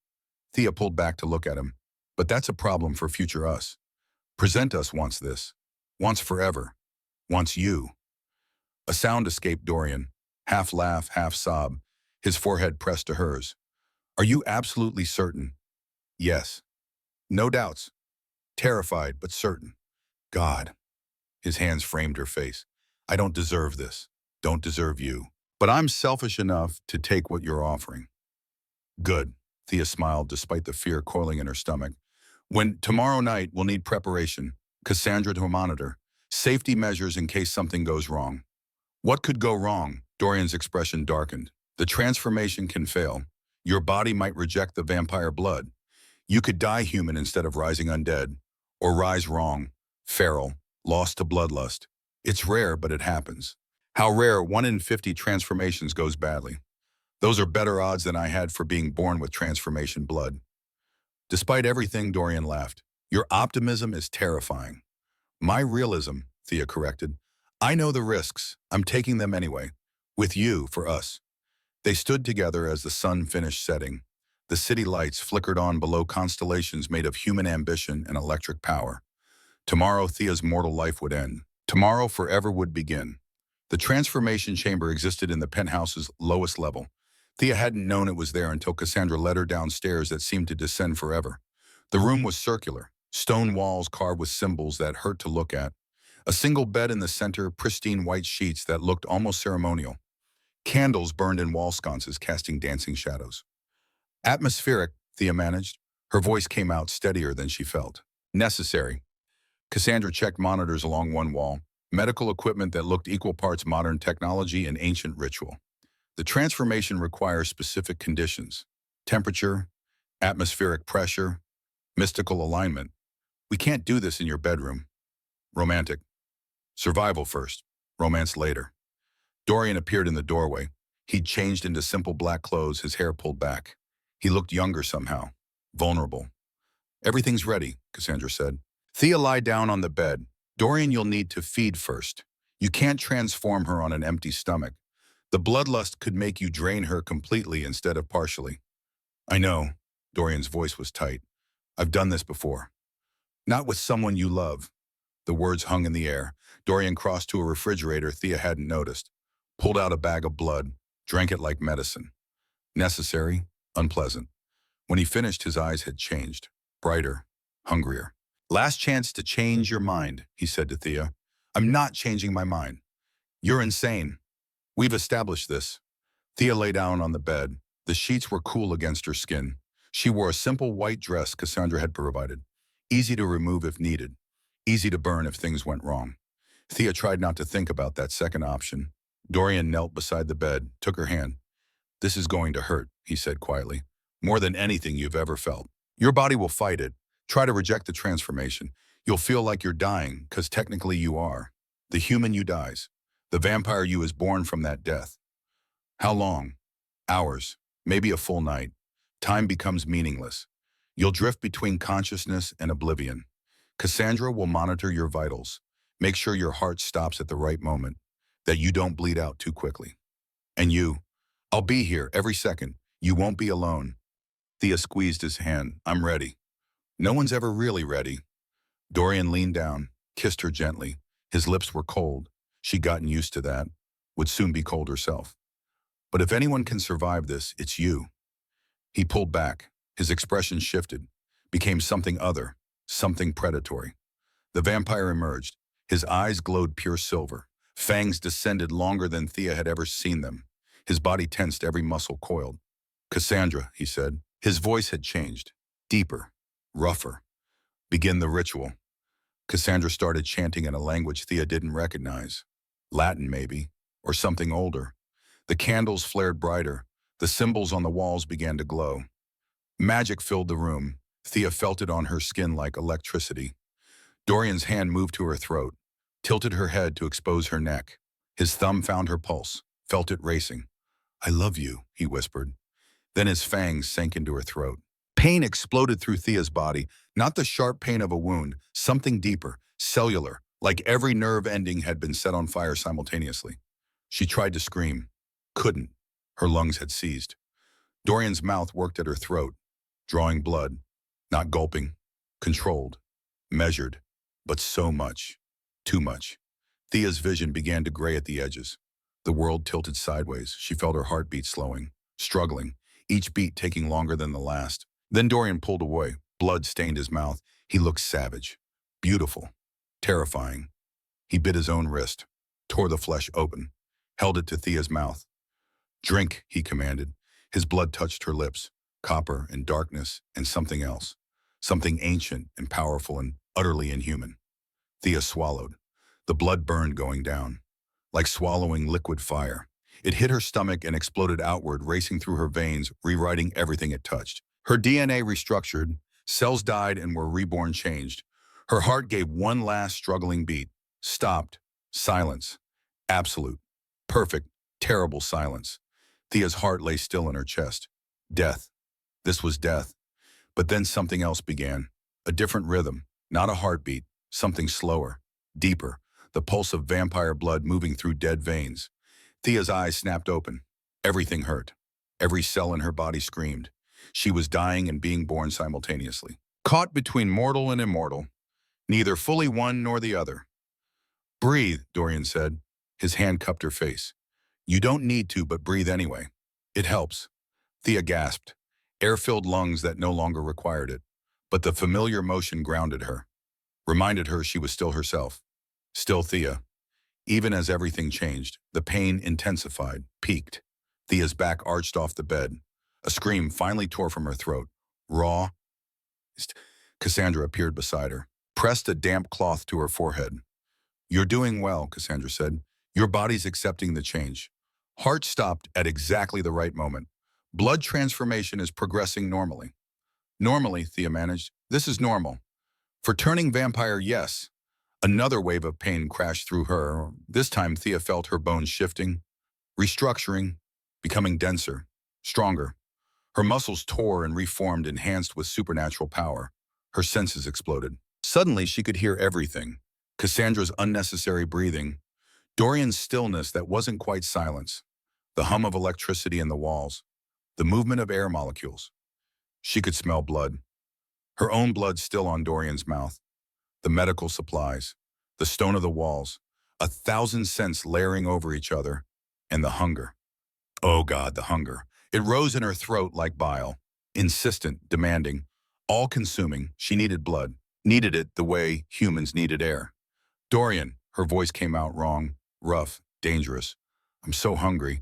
Thea pulled back to look at him. "But that's a problem for future us. Present us wants this, wants forever, wants you." A sound escaped Dorian, half laugh, half sob, his forehead pressed to hers. "Are you absolutely certain?" "Yes. No doubts. Terrified, but certain." "God." His hands framed her face. "I don't deserve this. Don't deserve you. But I'm selfish enough to take what you're offering." "Good." Thea smiled despite the fear coiling in her stomach. "When tomorrow night, we'll need preparation. Cassandra to monitor. Safety measures in case something goes wrong." "What could go wrong?" Dorian's expression darkened. "The transformation can fail. Your body might reject the vampire blood. You could die human instead of rising undead. Or rise wrong, feral, lost to bloodlust. It's rare, but it happens. How rare 1 in 50 transformations goes badly. Those are better odds than I had for being born with transformation blood." Despite everything, Dorian laughed. Your optimism is terrifying. My realism, Thea corrected. I know the risks. I'm taking them anyway. With you, for us. They stood together as the sun finished setting. The city lights flickered on below constellations made of human ambition and electric power. Tomorrow, Thea's mortal life would end. Tomorrow, forever would begin. The transformation chamber existed in the penthouse's lowest level. Thea hadn't known it was there until Cassandra led her downstairs that seemed to descend forever. The room was circular, stone walls carved with symbols that hurt to look at. A single bed in the center, pristine white sheets that looked almost ceremonial. Candles burned in wall sconces, casting dancing shadows. Atmospheric, Thea managed. Her voice came out steadier than she felt. Necessary. Cassandra checked monitors along one wall, medical equipment that looked equal parts modern technology and ancient ritual. The transformation requires specific conditions. Temperature, atmospheric pressure, mystical alignment. We can't do this in your bedroom. Romantic. Survival first, romance later. Dorian appeared in the doorway. He'd changed into simple black clothes, his hair pulled back. He looked younger somehow, vulnerable. Everything's ready, Cassandra said. Thea lied down on the bed. Dorian, you'll need to feed first. You can't transform her on an empty stomach. The bloodlust could make you drain her completely instead of partially. I know, Dorian's voice was tight. I've done this before. Not with someone you love. The words hung in the air. Dorian crossed to a refrigerator Thea hadn't noticed, pulled out a bag of blood, drank it like medicine. Necessary, unpleasant. When he finished, his eyes had changed, brighter, hungrier. Last chance to change your mind, he said to Thea. I'm not changing my mind. You're insane. We've established this. Thea lay down on the bed. The sheets were cool against her skin. She wore a simple white dress Cassandra had provided. Easy to remove if needed. Easy to burn if things went wrong. Thea tried not to think about that second option. Dorian knelt beside the bed, took her hand. This is going to hurt, he said quietly. More than anything you've ever felt. Your body will fight it. Try to reject the transformation. You'll feel like you're dying, because technically you are. The human you dies. The vampire you is born from that death. How long? Hours. Maybe a full night. Time becomes meaningless. You'll drift between consciousness and oblivion. Cassandra will monitor your vitals. Make sure your heart stops at the right moment, that you don't bleed out too quickly. And you, I'll be here every second. You won't be alone. Thea squeezed his hand. I'm ready. No one's ever really ready. Dorian leaned down, kissed her gently. His lips were cold. She'd gotten used to that. Would soon be cold herself. But if anyone can survive this, it's you. He pulled back. His expression shifted, became something other, something predatory. The vampire emerged. His eyes glowed pure silver. Fangs descended longer than Thea had ever seen them. His body tensed, every muscle coiled. Cassandra, he said. His voice had changed. Deeper, rougher. Begin the ritual. Cassandra started chanting in a language Thea didn't recognize. Latin, maybe, or something older. The candles flared brighter. The symbols on the walls began to glow. Magic filled the room. Thea felt it on her skin like electricity. Dorian's hand moved to her throat, tilted her head to expose her neck. His thumb found her pulse, felt it racing. I love you, he whispered. Then his fangs sank into her throat. Pain exploded through Thea's body, not the sharp pain of a wound, something deeper, cellular, like every nerve ending had been set on fire simultaneously. She tried to scream. Couldn't. Her lungs had seized. Dorian's mouth worked at her throat, drawing blood, not gulping, controlled, measured, but so much, too much. Thea's vision began to gray at the edges. The world tilted sideways. She felt her heartbeat slowing, struggling, each beat taking longer than the last. Then Dorian pulled away. Blood stained his mouth. He looked savage, beautiful, terrifying. He bit his own wrist, tore the flesh open, held it to Thea's mouth. Drink, he commanded. His blood touched her lips, copper and darkness and something else, something ancient and powerful and utterly inhuman. Thea swallowed. The blood burned going down, like swallowing liquid fire. It hit her stomach and exploded outward, racing through her veins, rewriting everything it touched. Her DNA restructured, cells died and were reborn changed. Her heart gave one last struggling beat, stopped, silence, absolute, perfect, terrible silence. Thea's heart lay still in her chest. Death. This was death. But then something else began. A different rhythm, not a heartbeat, something slower, deeper, the pulse of vampire blood moving through dead veins. Thea's eyes snapped open. Everything hurt. Every cell in her body screamed. She was dying and being born simultaneously. Caught between mortal and immortal, neither fully one nor the other. Breathe, Dorian said. His hand cupped her face. You don't need to, but breathe anyway. It helps. Thea gasped. Air-filled lungs that no longer required it. But the familiar motion grounded her. Reminded her she was still herself. Still Thea. Even as everything changed, the pain intensified, peaked. Thea's back arched off the bed. A scream finally tore from her throat. Raw. Cassandra appeared beside her, pressed a damp cloth to her forehead. You're doing well, Cassandra said. Your body's accepting the change. Heart stopped at exactly the right moment. Blood transformation is progressing normally. Normally, Thea managed. This is normal. For turning vampire, yes. Another wave of pain crashed through her. This time, Thea felt her bones shifting, restructuring, becoming denser, stronger. Her muscles tore and reformed, enhanced with supernatural power. Her senses exploded. Suddenly, she could hear everything. Cassandra's unnecessary breathing, Dorian's stillness that wasn't quite silence, the hum of electricity in the walls, the movement of air molecules. She could smell blood. Her own blood still on Dorian's mouth. The medical supplies, the stone of the walls, 1,000 scents layering over each other, and the hunger. Oh God, the hunger. It rose in her throat like bile, insistent, demanding, all-consuming. She needed blood, needed it the way humans needed air. Dorian, her voice came out wrong, rough, dangerous. I'm so hungry.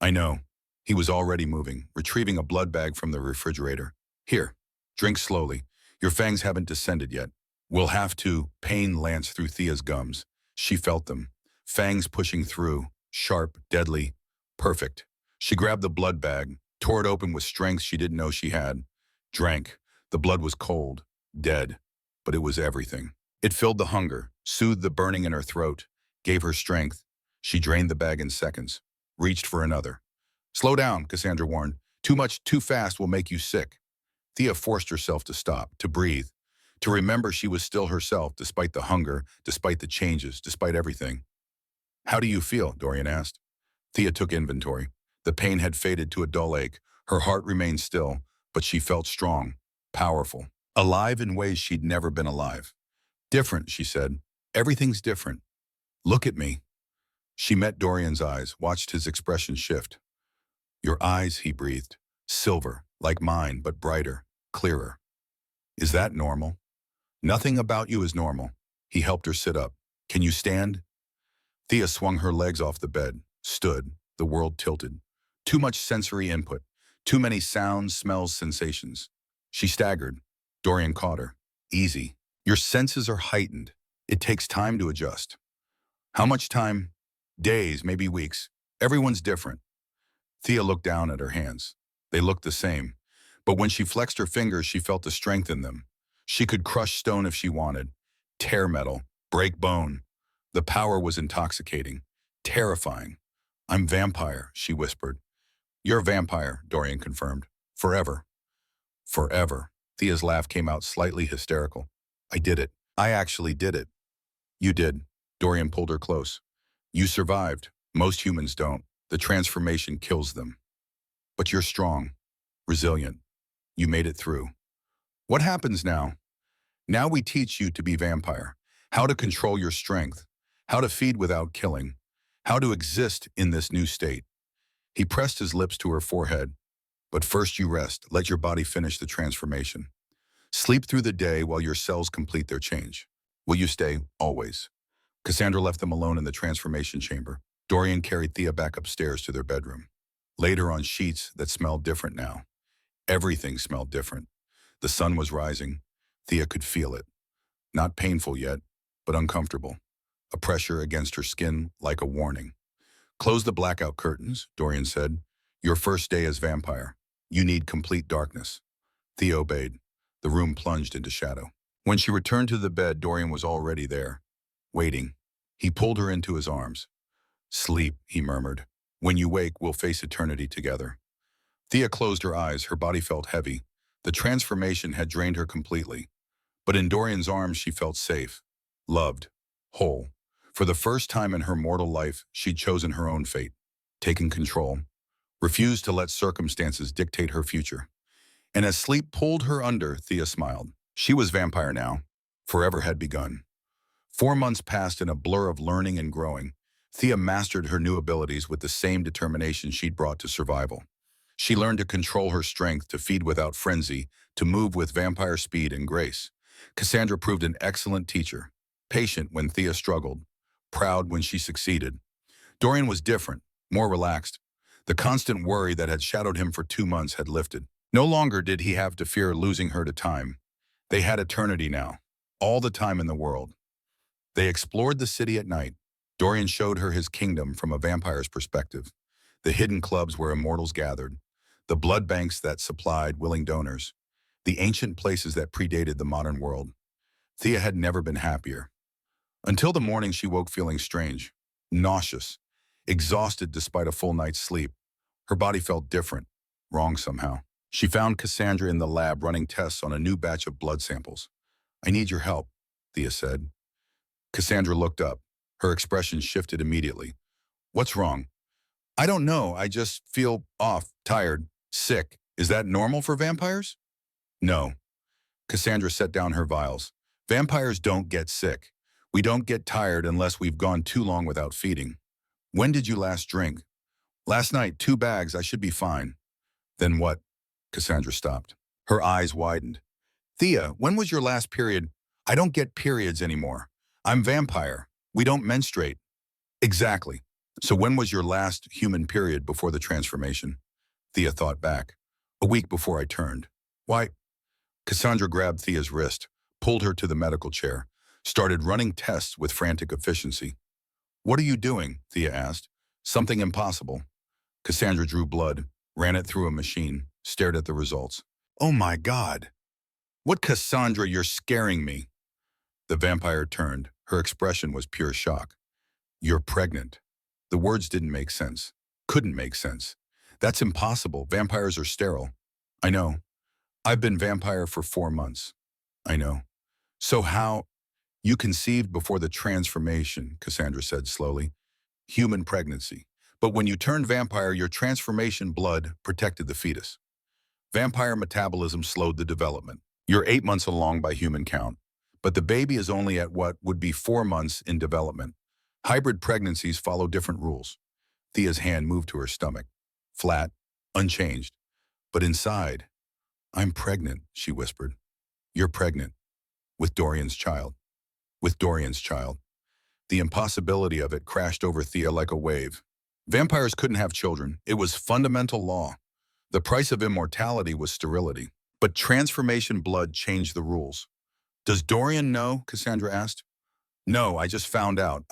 I know. He was already moving, retrieving a blood bag from the refrigerator. Here, drink slowly. Your fangs haven't descended yet. We'll have to. Pain lanced through Thea's gums. She felt them. Fangs pushing through, sharp, deadly, perfect. She grabbed the blood bag, tore it open with strength she didn't know she had. Drank. The blood was cold, dead, but it was everything. It filled the hunger, soothed the burning in her throat, gave her strength. She drained the bag in seconds, reached for another. Slow down, Cassandra warned. Too much, too fast will make you sick. Thea forced herself to stop, to breathe, to remember she was still herself despite the hunger, despite the changes, despite everything. How do you feel? Dorian asked. Thea took inventory. The pain had faded to a dull ache. Her heart remained still, but she felt strong, powerful, alive in ways she'd never been alive. Different, she said. Everything's different. Look at me. She met Dorian's eyes, watched his expression shift. Your eyes, he breathed. Silver, like mine, but brighter, clearer. Is that normal? Nothing about you is normal. He helped her sit up. Can you stand? Thea swung her legs off the bed, stood, the world tilted. Too much sensory input, too many sounds, smells, sensations. She staggered. Dorian caught her. Easy. Your senses are heightened. It takes time to adjust. How much time? Days, maybe weeks. Everyone's different. Thea looked down at her hands. They looked the same. But when she flexed her fingers, she felt the strength in them. She could crush stone if she wanted, tear metal, break bone. The power was intoxicating, terrifying. I'm vampire, she whispered. You're a vampire, Dorian confirmed. Forever. Forever. Thea's laugh came out slightly hysterical. I did it. I actually did it. You did. Dorian pulled her close. You survived. Most humans don't. The transformation kills them. But you're strong, resilient. You made it through. What happens now? Now we teach you to be vampire, how to control your strength, how to feed without killing, how to exist in this new state. He pressed his lips to her forehead. But first you rest, let your body finish the transformation. Sleep through the day while your cells complete their change. Will you stay? Always. Cassandra left them alone in the transformation chamber. Dorian carried Thea back upstairs to their bedroom. Laid her on sheets that smelled different now. Everything smelled different. The sun was rising. Thea could feel it. Not painful yet, but uncomfortable. A pressure against her skin like a warning. Close the blackout curtains, Dorian said. Your first day as vampire. You need complete darkness. Thea obeyed. The room plunged into shadow. When she returned to the bed, Dorian was already there, waiting. He pulled her into his arms. Sleep, he murmured. When you wake, we'll face eternity together. Thea closed her eyes. Her body felt heavy, The transformation had drained her completely, but in Dorian's arms she felt safe, loved, whole. For the first time in her mortal life, she'd chosen her own fate, taken control, refused to let circumstances dictate her future. And as sleep pulled her under, Thea smiled. She was vampire now. Forever had begun. 4 months passed in a blur of learning and growing. Thea mastered her new abilities with the same determination she'd brought to survival. She learned to control her strength, to feed without frenzy, to move with vampire speed and grace. Cassandra proved an excellent teacher, patient when Thea struggled, proud when she succeeded. Dorian was different, more relaxed. The constant worry that had shadowed him for 2 months had lifted. No longer did he have to fear losing her to time. They had eternity now, all the time in the world. They explored the city at night. Dorian showed her his kingdom from a vampire's perspective. The hidden clubs where immortals gathered, the blood banks that supplied willing donors, the ancient places that predated the modern world. Thea had never been happier. Until the morning she woke feeling strange, nauseous, exhausted despite a full night's sleep. Her body felt different, wrong somehow. She found Cassandra in the lab running tests on a new batch of blood samples. "I need your help," Thea said. Cassandra looked up. Her expression shifted immediately. "What's wrong?" "I don't know. I just feel off, tired, sick. Is that normal for vampires?" "No." Cassandra set down her vials. "Vampires don't get sick. We don't get tired unless we've gone too long without feeding." "When did you last drink?" "Last night, 2 bags. I should be fine." "Then what?" Cassandra stopped. Her eyes widened. "Thea, when was your last period?" "I don't get periods anymore. I'm vampire. We don't menstruate." "Exactly. So when was your last human period before the transformation?" Thea thought back. "A week before I turned." "Why?" Cassandra grabbed Thea's wrist, pulled her to the medical chair, started running tests with frantic efficiency. "What are you doing?" Thea asked. "Something impossible." Cassandra drew blood, ran it through a machine, stared at the results. "Oh my God! What, Cassandra, you're scaring me." The vampire turned. Her expression was pure shock. "You're pregnant." The words didn't make sense. Couldn't make sense. "That's impossible. Vampires are sterile." "I know. I've been vampire for 4 months." "I know. So how—" "You conceived before the transformation," Cassandra said slowly. "Human pregnancy. But when you turned vampire, your transformation blood protected the fetus. Vampire metabolism slowed the development. You're 8 months along by human count, but the baby is only at what would be 4 months in development. Hybrid pregnancies follow different rules." Thea's hand moved to her stomach, flat, unchanged. But inside, "I'm pregnant," she whispered. "You're pregnant. With Dorian's child. With Dorian's child." The impossibility of it crashed over Thea like a wave. Vampires couldn't have children. It was fundamental law. The price of immortality was sterility. But transformation blood changed the rules. "Does Dorian know?" Cassandra asked. "No, I just found out.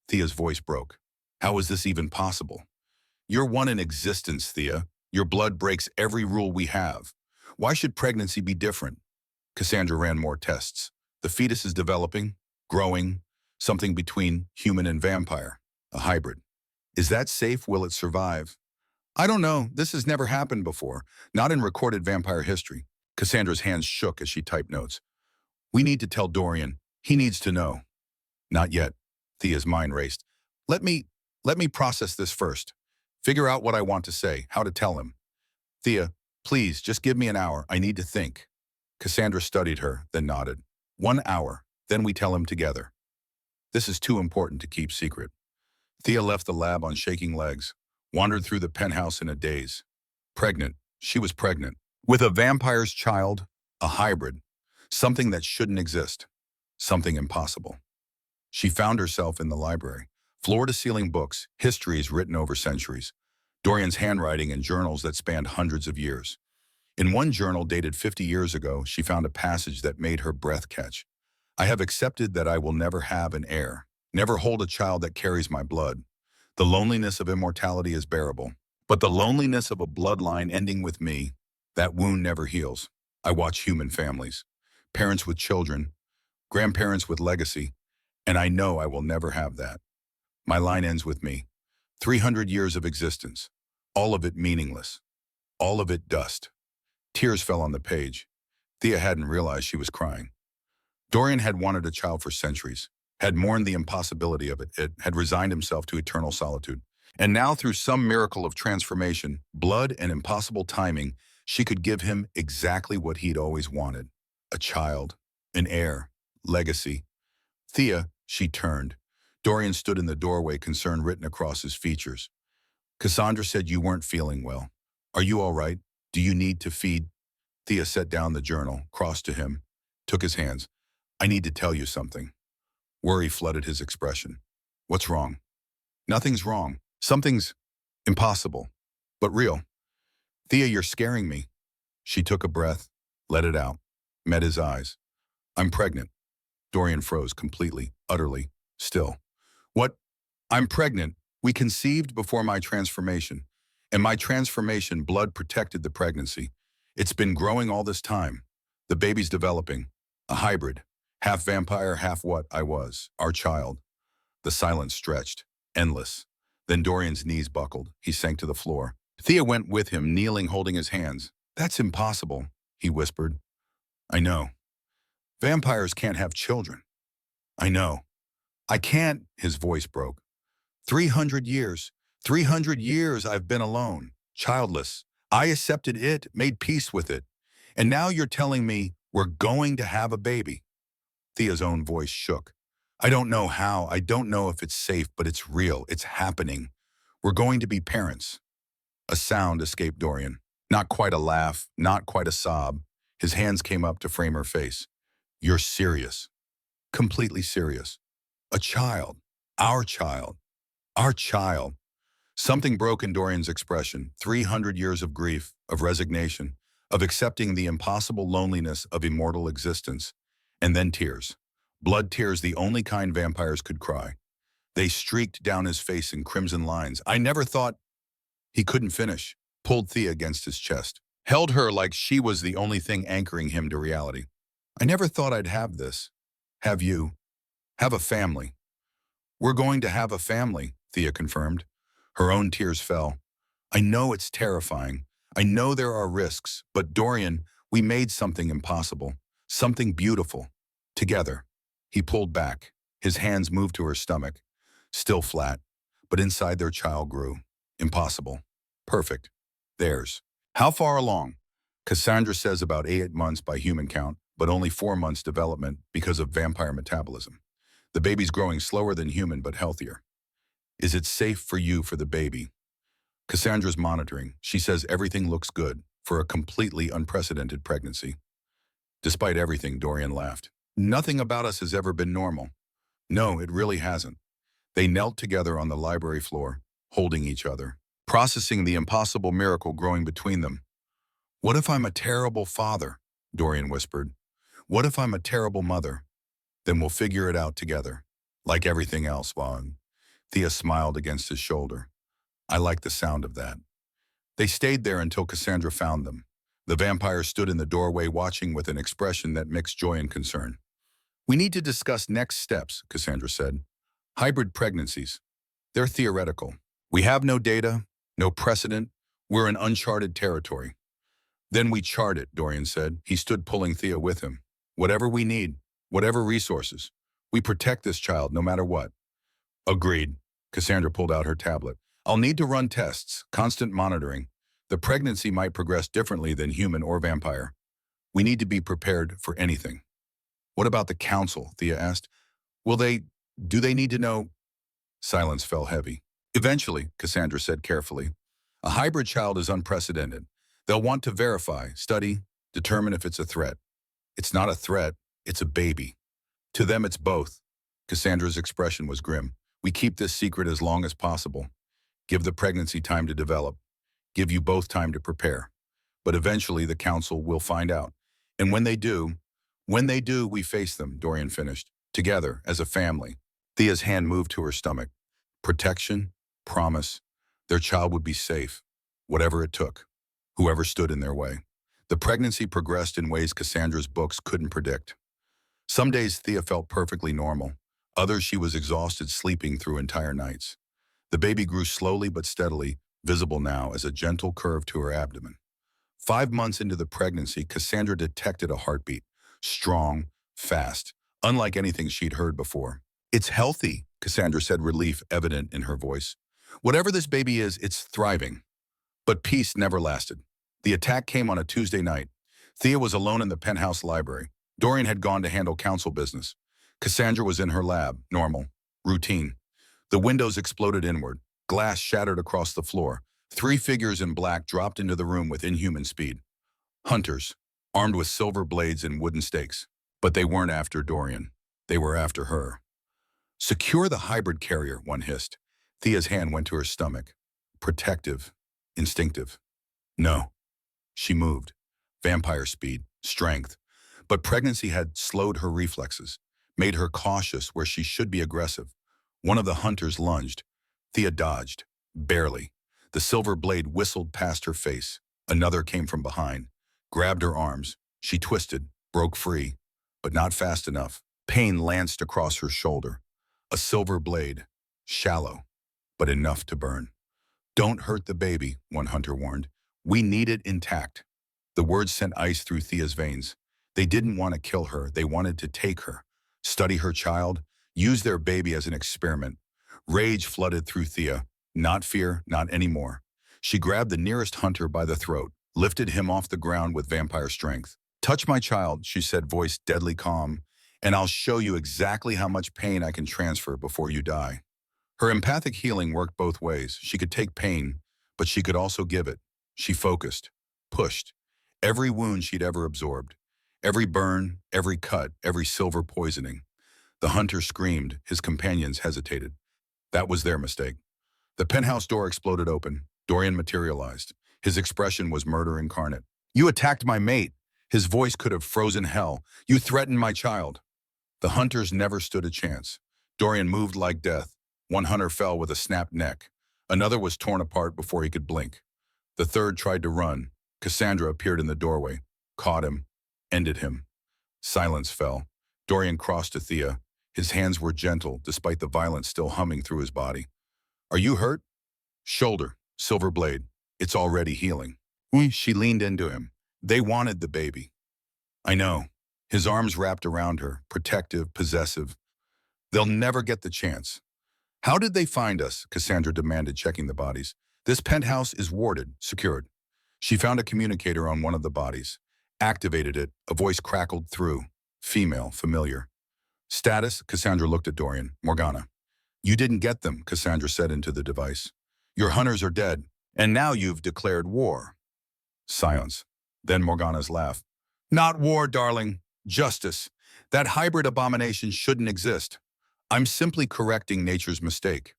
Thea's voice broke. "How is this even possible?" "You're one in existence, Thea. Your blood breaks every rule we have. Why should pregnancy be different?" Cassandra ran more tests. "The fetus is developing, growing, something between human and vampire. A hybrid. Is that safe? Will it survive?" "I don't know. This has never happened before. Not in recorded vampire history." Cassandra's hands shook as she typed notes. "We need to tell Dorian. He needs to know." "Not yet." Thea's mind raced. Let me process this first. Figure out what I want to say, how to tell him." "Thea, please, just give me an hour. I need to think." Cassandra studied her, then nodded. "1 hour, then we tell him together. This is too important to keep secret." Thea left the lab on shaking legs, wandered through the penthouse in a daze. Pregnant. She was pregnant. With a vampire's child, a hybrid. Something that shouldn't exist. Something impossible. She found herself in the library. Floor-to-ceiling books, histories written over centuries. Dorian's handwriting and journals that spanned hundreds of years. In one journal dated 50 years ago, she found a passage that made her breath catch. "I have accepted that I will never have an heir, never hold a child that carries my blood. The loneliness of immortality is bearable. But the loneliness of a bloodline ending with me, that wound never heals. I watch human families, parents with children, grandparents with legacy, and I know I will never have that. My line ends with me. 300 years of existence, all of it meaningless, all of it dust. Tears fell on the page. Thea hadn't realized she was crying. Dorian had wanted a child for centuries, had mourned the impossibility of it, had resigned himself to eternal solitude. And now, through some miracle of transformation, blood and impossible timing, she could give him exactly what he'd always wanted. A child, an heir, legacy. Thea, she turned. Dorian stood in the doorway, concern written across his features. Cassandra said you weren't feeling well. Are you all right? Do you need to feed? Thea set down the journal, crossed to him, took his hands. I need to tell you something. Worry flooded his expression. What's wrong? Nothing's wrong. Something's impossible, but real. Thea, you're scaring me. She took a breath, let it out, met his eyes. I'm pregnant. Dorian froze completely, utterly, still. What? I'm pregnant. We conceived before my transformation. And my transformation, blood protected the pregnancy. It's been growing all this time. The baby's developing. A hybrid. Half vampire, half what I was. Our child. The silence stretched. Endless. Then Dorian's knees buckled. He sank to the floor. Thea went with him, kneeling, holding his hands. That's impossible, he whispered. I know. Vampires can't have children. I know. I can't, his voice broke. 300 years. 300 years I've been alone, childless. I accepted it, made peace with it. And now you're telling me we're going to have a baby. Thea's own voice shook. I don't know how. I don't know if it's safe, but it's real. It's happening. We're going to be parents. A sound escaped Dorian. Not quite a laugh, not quite a sob. His hands came up to frame her face. You're serious. Completely serious. A child. Our child. Our child. Something broke in Dorian's expression. 300 years of grief, of resignation, of accepting the impossible loneliness of immortal existence. And then tears. Blood tears, the only kind vampires could cry. They streaked down his face in crimson lines. I never thought... He couldn't finish, pulled Thea against his chest, held her like she was the only thing anchoring him to reality. I never thought I'd have this. Have you. Have a family. We're going to have a family, Thea confirmed. Her own tears fell. I know it's terrifying. I know there are risks, but Dorian, we made something impossible, something beautiful. Together. He pulled back. His hands moved to her stomach. Still flat, but inside their child grew. Impossible. Perfect. Theirs. How far along? Cassandra says about 8 months by human count, but only 4 months development because of vampire metabolism. The baby's growing slower than human, but healthier. Is it safe for you for the baby? Cassandra's monitoring. She says everything looks good for a completely unprecedented pregnancy. Despite everything, Dorian laughed. Nothing about us has ever been normal. No, it really hasn't. They knelt together on the library floor, holding each other, processing the impossible miracle growing between them. What if I'm a terrible father? Dorian whispered. What if I'm a terrible mother? Then we'll figure it out together. Like everything else, Vaughn. Thea smiled against his shoulder. I like the sound of that. They stayed there until Cassandra found them. The vampire stood in the doorway watching with an expression that mixed joy and concern. We need to discuss next steps, Cassandra said. Hybrid pregnancies. They're theoretical. We have no data, no precedent. We're in uncharted territory. Then we chart it, Dorian said. He stood pulling Thea with him. Whatever we need, whatever resources. We protect this child no matter what. Agreed. Cassandra pulled out her tablet. I'll need to run tests, constant monitoring. The pregnancy might progress differently than human or vampire. We need to be prepared for anything. What about the council? Thea asked. Do they need to know? Silence fell heavy. Eventually, Cassandra said carefully, a hybrid child is unprecedented. They'll want to verify, study, determine if it's a threat. It's not a threat, it's a baby. To them, it's both. Cassandra's expression was grim. We keep this secret as long as possible. Give the pregnancy time to develop. Give you both time to prepare. But eventually the council will find out. And when they do, we face them, Dorian finished. Together, as a family. Thea's hand moved to her stomach. Protection, promise. Their child would be safe. Whatever it took. Whoever stood in their way. The pregnancy progressed in ways Cassandra's books couldn't predict. Some days Thea felt perfectly normal. Others she was exhausted sleeping through entire nights. The baby grew slowly but steadily, visible now as a gentle curve to her abdomen. 5 months into the pregnancy, Cassandra detected a heartbeat. Strong, fast, unlike anything she'd heard before. It's healthy, Cassandra said, relief evident in her voice. Whatever this baby is, it's thriving. But peace never lasted. The attack came on a Tuesday night. Thea was alone in the penthouse library. Dorian had gone to handle council business. Cassandra was in her lab, normal, routine. The windows exploded inward. Glass shattered across the floor. 3 figures in black dropped into the room with inhuman speed. Hunters, armed with silver blades and wooden stakes. But they weren't after Dorian. They were after her. Secure the hybrid carrier, one hissed. Thea's hand went to her stomach. Protective, instinctive. No. She moved. Vampire speed, strength. But pregnancy had slowed her reflexes, made her cautious where she should be aggressive. One of the hunters lunged. Thea dodged, barely. The silver blade whistled past her face. Another came from behind, grabbed her arms. She twisted, broke free, but not fast enough. Pain lanced across her shoulder. A silver blade, shallow, but enough to burn. Don't hurt the baby, one hunter warned. We need it intact. The words sent ice through Thea's veins. They didn't want to kill her. They wanted to take her, study her child, use their baby as an experiment. Rage flooded through Thea. Not fear, not anymore. She grabbed the nearest hunter by the throat, lifted him off the ground with vampire strength. Touch my child, she said, voice deadly calm, and I'll show you exactly how much pain I can transfer before you die. Her empathic healing worked both ways. She could take pain, but she could also give it. She focused, pushed. Every wound she'd ever absorbed. Every burn, every cut, every silver poisoning. The hunter screamed. His companions hesitated. That was their mistake. The penthouse door exploded open. Dorian materialized. His expression was murder incarnate. You attacked my mate. His voice could have frozen hell. You threatened my child. The hunters never stood a chance. Dorian moved like death. One hunter fell with a snapped neck. Another was torn apart before he could blink. The third tried to run. Cassandra appeared in the doorway, caught him, ended him. Silence fell. Dorian crossed to Thea. His hands were gentle, despite the violence still humming through his body. Are you hurt? Shoulder, silver blade. It's already healing. She leaned into him. They wanted the baby. I know. His arms wrapped around her, protective, possessive. They'll never get the chance. How did they find us? Cassandra demanded, checking the bodies. This penthouse is warded, secured. She found a communicator on one of the bodies, activated it. A voice crackled through. Female, familiar. Status? Cassandra looked at Dorian. Morgana. You didn't get them, Cassandra said into the device. Your hunters are dead, and now you've declared war. Silence. Then Morgana's laugh. Not war, darling. Justice. That hybrid abomination shouldn't exist. I'm simply correcting nature's mistake.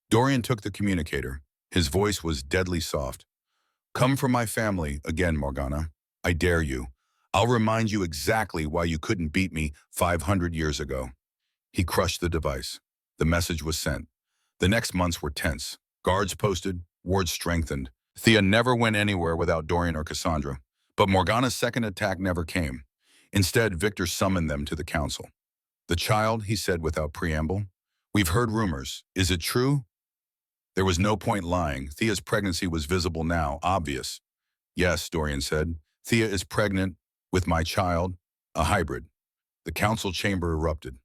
Dorian took the communicator. His voice was deadly soft. Come from my family again, Morgana. I dare you. I'll remind you exactly why you couldn't beat me 500 years ago. He crushed the device. The message was sent. The next months were tense. Guards posted, wards strengthened. Thea never went anywhere without Dorian or Cassandra. But Morgana's second attack never came. Instead, Victor summoned them to the council. The child, he said without preamble. We've heard rumors. Is it true? There was no point lying. Thea's pregnancy was visible now, obvious. Yes, Dorian said. Thea is pregnant with my child, a hybrid. The council chamber erupted.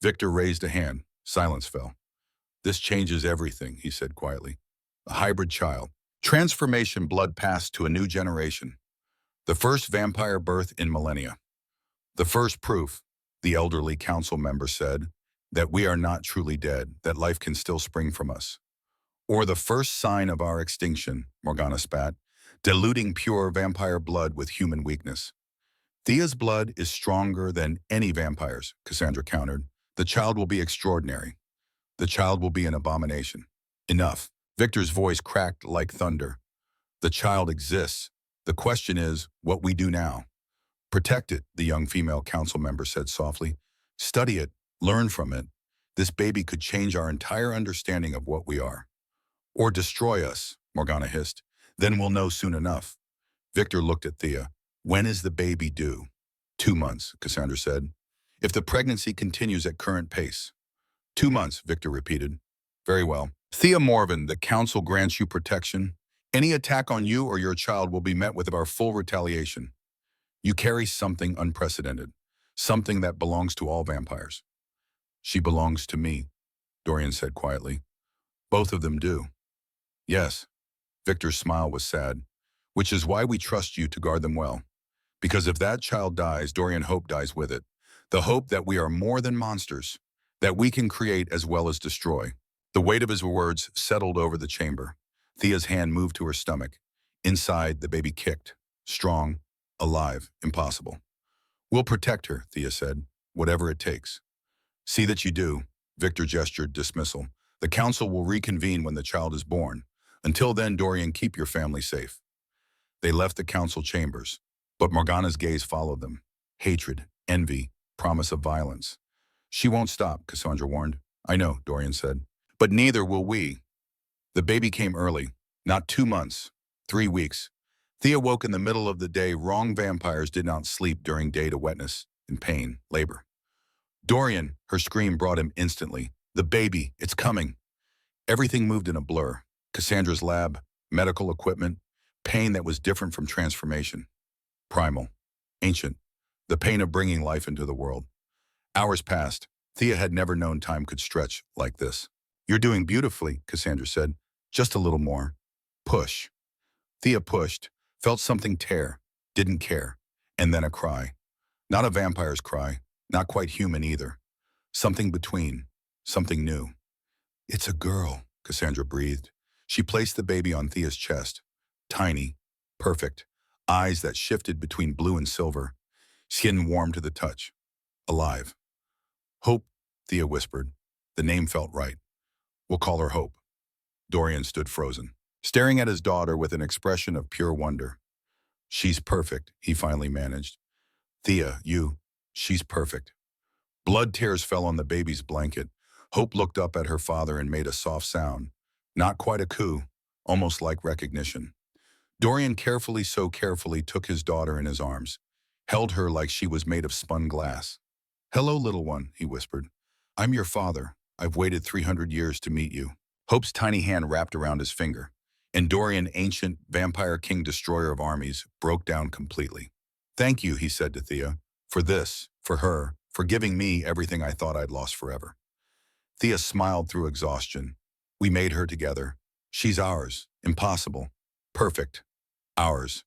Victor raised a hand. Silence fell. This changes everything, he said quietly. A hybrid child. Transformation blood passed to a new generation. The first vampire birth in millennia. The first proof, the elderly council member said, that we are not truly dead, that life can still spring from us. Or the first sign of our extinction, Morgana spat, diluting pure vampire blood with human weakness. Thea's blood is stronger than any vampire's, Cassandra countered. The child will be extraordinary. The child will be an abomination. Enough. Victor's voice cracked like thunder. The child exists. The question is what we do now. Protect it, the young female council member said softly. Study it, learn from it. This baby could change our entire understanding of what we are. Or destroy us, Morgana hissed. Then we'll know soon enough. Victor looked at Thea. When is the baby due? 2 months, Cassandra said. If the pregnancy continues at current pace. 2 months, Victor repeated. Very well. Thea Morven, the council grants you protection. Any attack on you or your child will be met with our full retaliation. You carry something unprecedented, something that belongs to all vampires. She belongs to me, Dorian said quietly. Both of them do. Yes. Victor's smile was sad, which is why we trust you to guard them well. Because if that child dies, Dorian hope dies with it. The hope that we are more than monsters, that we can create as well as destroy. The weight of his words settled over the chamber. Thea's hand moved to her stomach. Inside, the baby kicked. Strong, alive, impossible. We'll protect her, Thea said, whatever it takes. See that you do, Victor gestured dismissal. The council will reconvene when the child is born. Until then, Dorian, keep your family safe. They left the council chambers, but Morgana's gaze followed them. Hatred, envy, promise of violence. She won't stop, Cassandra warned. I know, Dorian said. But neither will we. The baby came early, not 2 months, 3 weeks. Thea woke in the middle of the day. Wrong vampires did not sleep during day to wetness and pain, labor. Dorian, her scream brought him instantly. The baby, it's coming. Everything moved in a blur. Cassandra's lab, medical equipment, pain that was different from transformation. Primal, ancient, the pain of bringing life into the world. Hours passed. Thea had never known time could stretch like this. You're doing beautifully, Cassandra said. Just a little more. Push. Thea pushed, felt something tear, didn't care, and then a cry. Not a vampire's cry, not quite human either. Something between, something new. It's a girl, Cassandra breathed. She placed the baby on Thea's chest. Tiny, perfect, eyes that shifted between blue and silver, skin warm to the touch. Alive. Hope, Thea whispered. The name felt right. We'll call her Hope. Dorian stood frozen, staring at his daughter with an expression of pure wonder. She's perfect, he finally managed. Thea, she's perfect. Blood tears fell on the baby's blanket. Hope looked up at her father and made a soft sound. Not quite a coo, almost like recognition. Dorian so carefully took his daughter in his arms, held her like she was made of spun glass. Hello, little one, he whispered. I'm your father. I've waited 300 years to meet you. Hope's tiny hand wrapped around his finger, and Dorian, ancient vampire king destroyer of armies, broke down completely. Thank you, he said to Thea, for this, for her, for giving me everything I thought I'd lost forever. Thea smiled through exhaustion. We made her together. She's ours. Impossible. Perfect. Ours.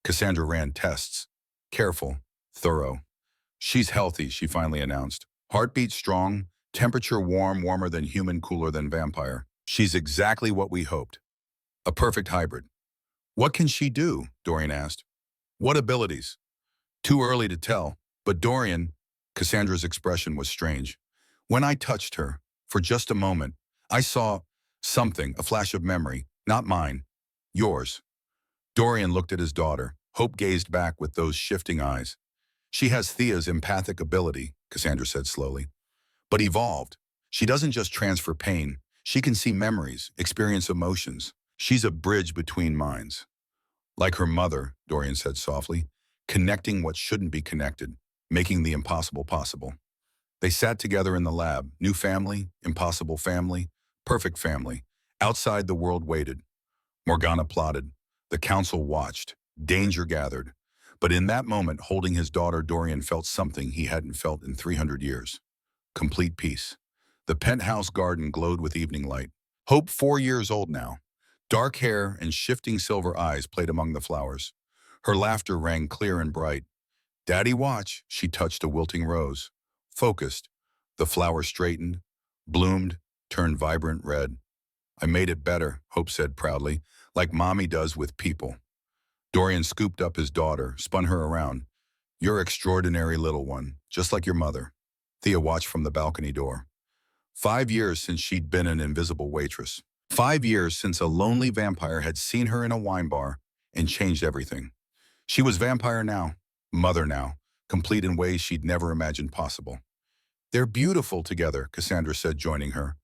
Cassandra ran tests. Careful. Thorough. She's healthy, she finally announced. Heartbeat strong. Temperature warm, warmer than human, cooler than vampire. She's exactly what we hoped. A perfect hybrid. What can she do? Dorian asked. What abilities? Too early to tell, but Dorian, Cassandra's expression was strange. When I touched her, for just a moment, I saw something, a flash of memory, not mine, yours. Dorian looked at his daughter. Hope gazed back with those shifting eyes. She has Thea's empathic ability, Cassandra said slowly, but evolved. She doesn't just transfer pain. She can see memories, experience emotions. She's a bridge between minds. Like her mother, Dorian said softly, connecting what shouldn't be connected, making the impossible possible. They sat together in the lab, new family, impossible family, perfect family. Outside, the world waited. Morgana plotted. The council watched. Danger gathered. But in that moment, holding his daughter, Dorian felt something he hadn't felt in 300 years. Complete peace. The penthouse garden glowed with evening light. Hope, 4 years old now. Dark hair and shifting silver eyes played among the flowers. Her laughter rang clear and bright. Daddy, watch. She touched a wilting rose. Focused. The flower straightened, bloomed, turned vibrant red. I made it better, Hope said proudly, like mommy does with people. Dorian scooped up his daughter, spun her around. You're extraordinary, little one, just like your mother. Thea watched from the balcony door. 5 years since she'd been an invisible waitress. 5 years since a lonely vampire had seen her in a wine bar and changed everything. She was vampire now, mother now, complete in ways she'd never imagined possible. They're beautiful together, Cassandra said, joining her.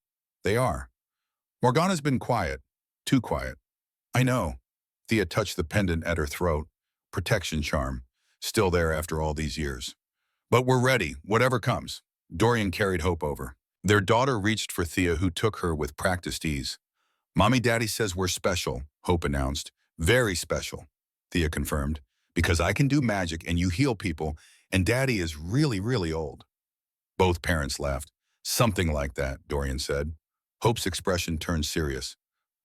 They are. Morgana's been quiet, too quiet. I know. Thea touched the pendant at her throat. Protection charm, still there after all these years. But we're ready, whatever comes. Dorian carried Hope over. Their daughter reached for Thea, who took her with practiced ease. Mommy Daddy says we're special, Hope announced. Very special, Thea confirmed, because I can do magic and you heal people, and Daddy is really, really old. Both parents laughed. Something like that, Dorian said. Hope's expression turned serious.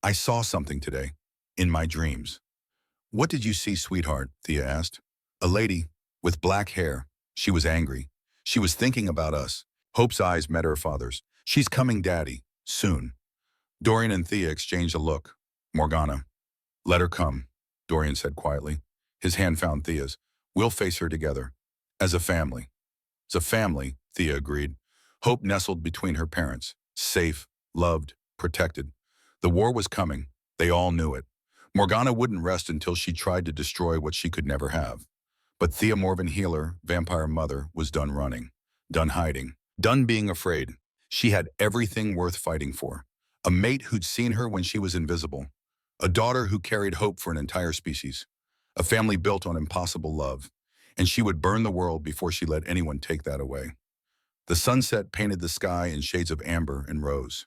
I saw something today, in my dreams. What did you see, sweetheart? Thea asked. A lady, with black hair. She was angry. She was thinking about us. Hope's eyes met her father's. She's coming, Daddy, soon. Dorian and Thea exchanged a look. Morgana. Let her come, Dorian said quietly. His hand found Thea's. We'll face her together. As a family. As a family, Thea agreed. Hope nestled between her parents. Safe, loved, protected. The war was coming. They all knew it. Morgana wouldn't rest until she tried to destroy what she could never have. But Thea Morven Healer, vampire mother, was done running. Done hiding. Done being afraid. She had everything worth fighting for. A mate who'd seen her when she was invisible. A daughter who carried hope for an entire species. A family built on impossible love. And she would burn the world before she let anyone take that away. The sunset painted the sky in shades of amber and rose.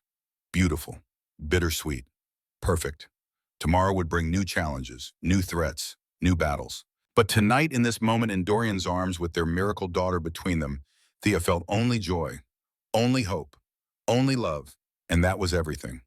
Beautiful. Bittersweet. Perfect. Tomorrow would bring new challenges, new threats, new battles. But tonight, in this moment in Dorian's arms with their miracle daughter between them, Thea felt only joy, only hope, only love, and that was everything.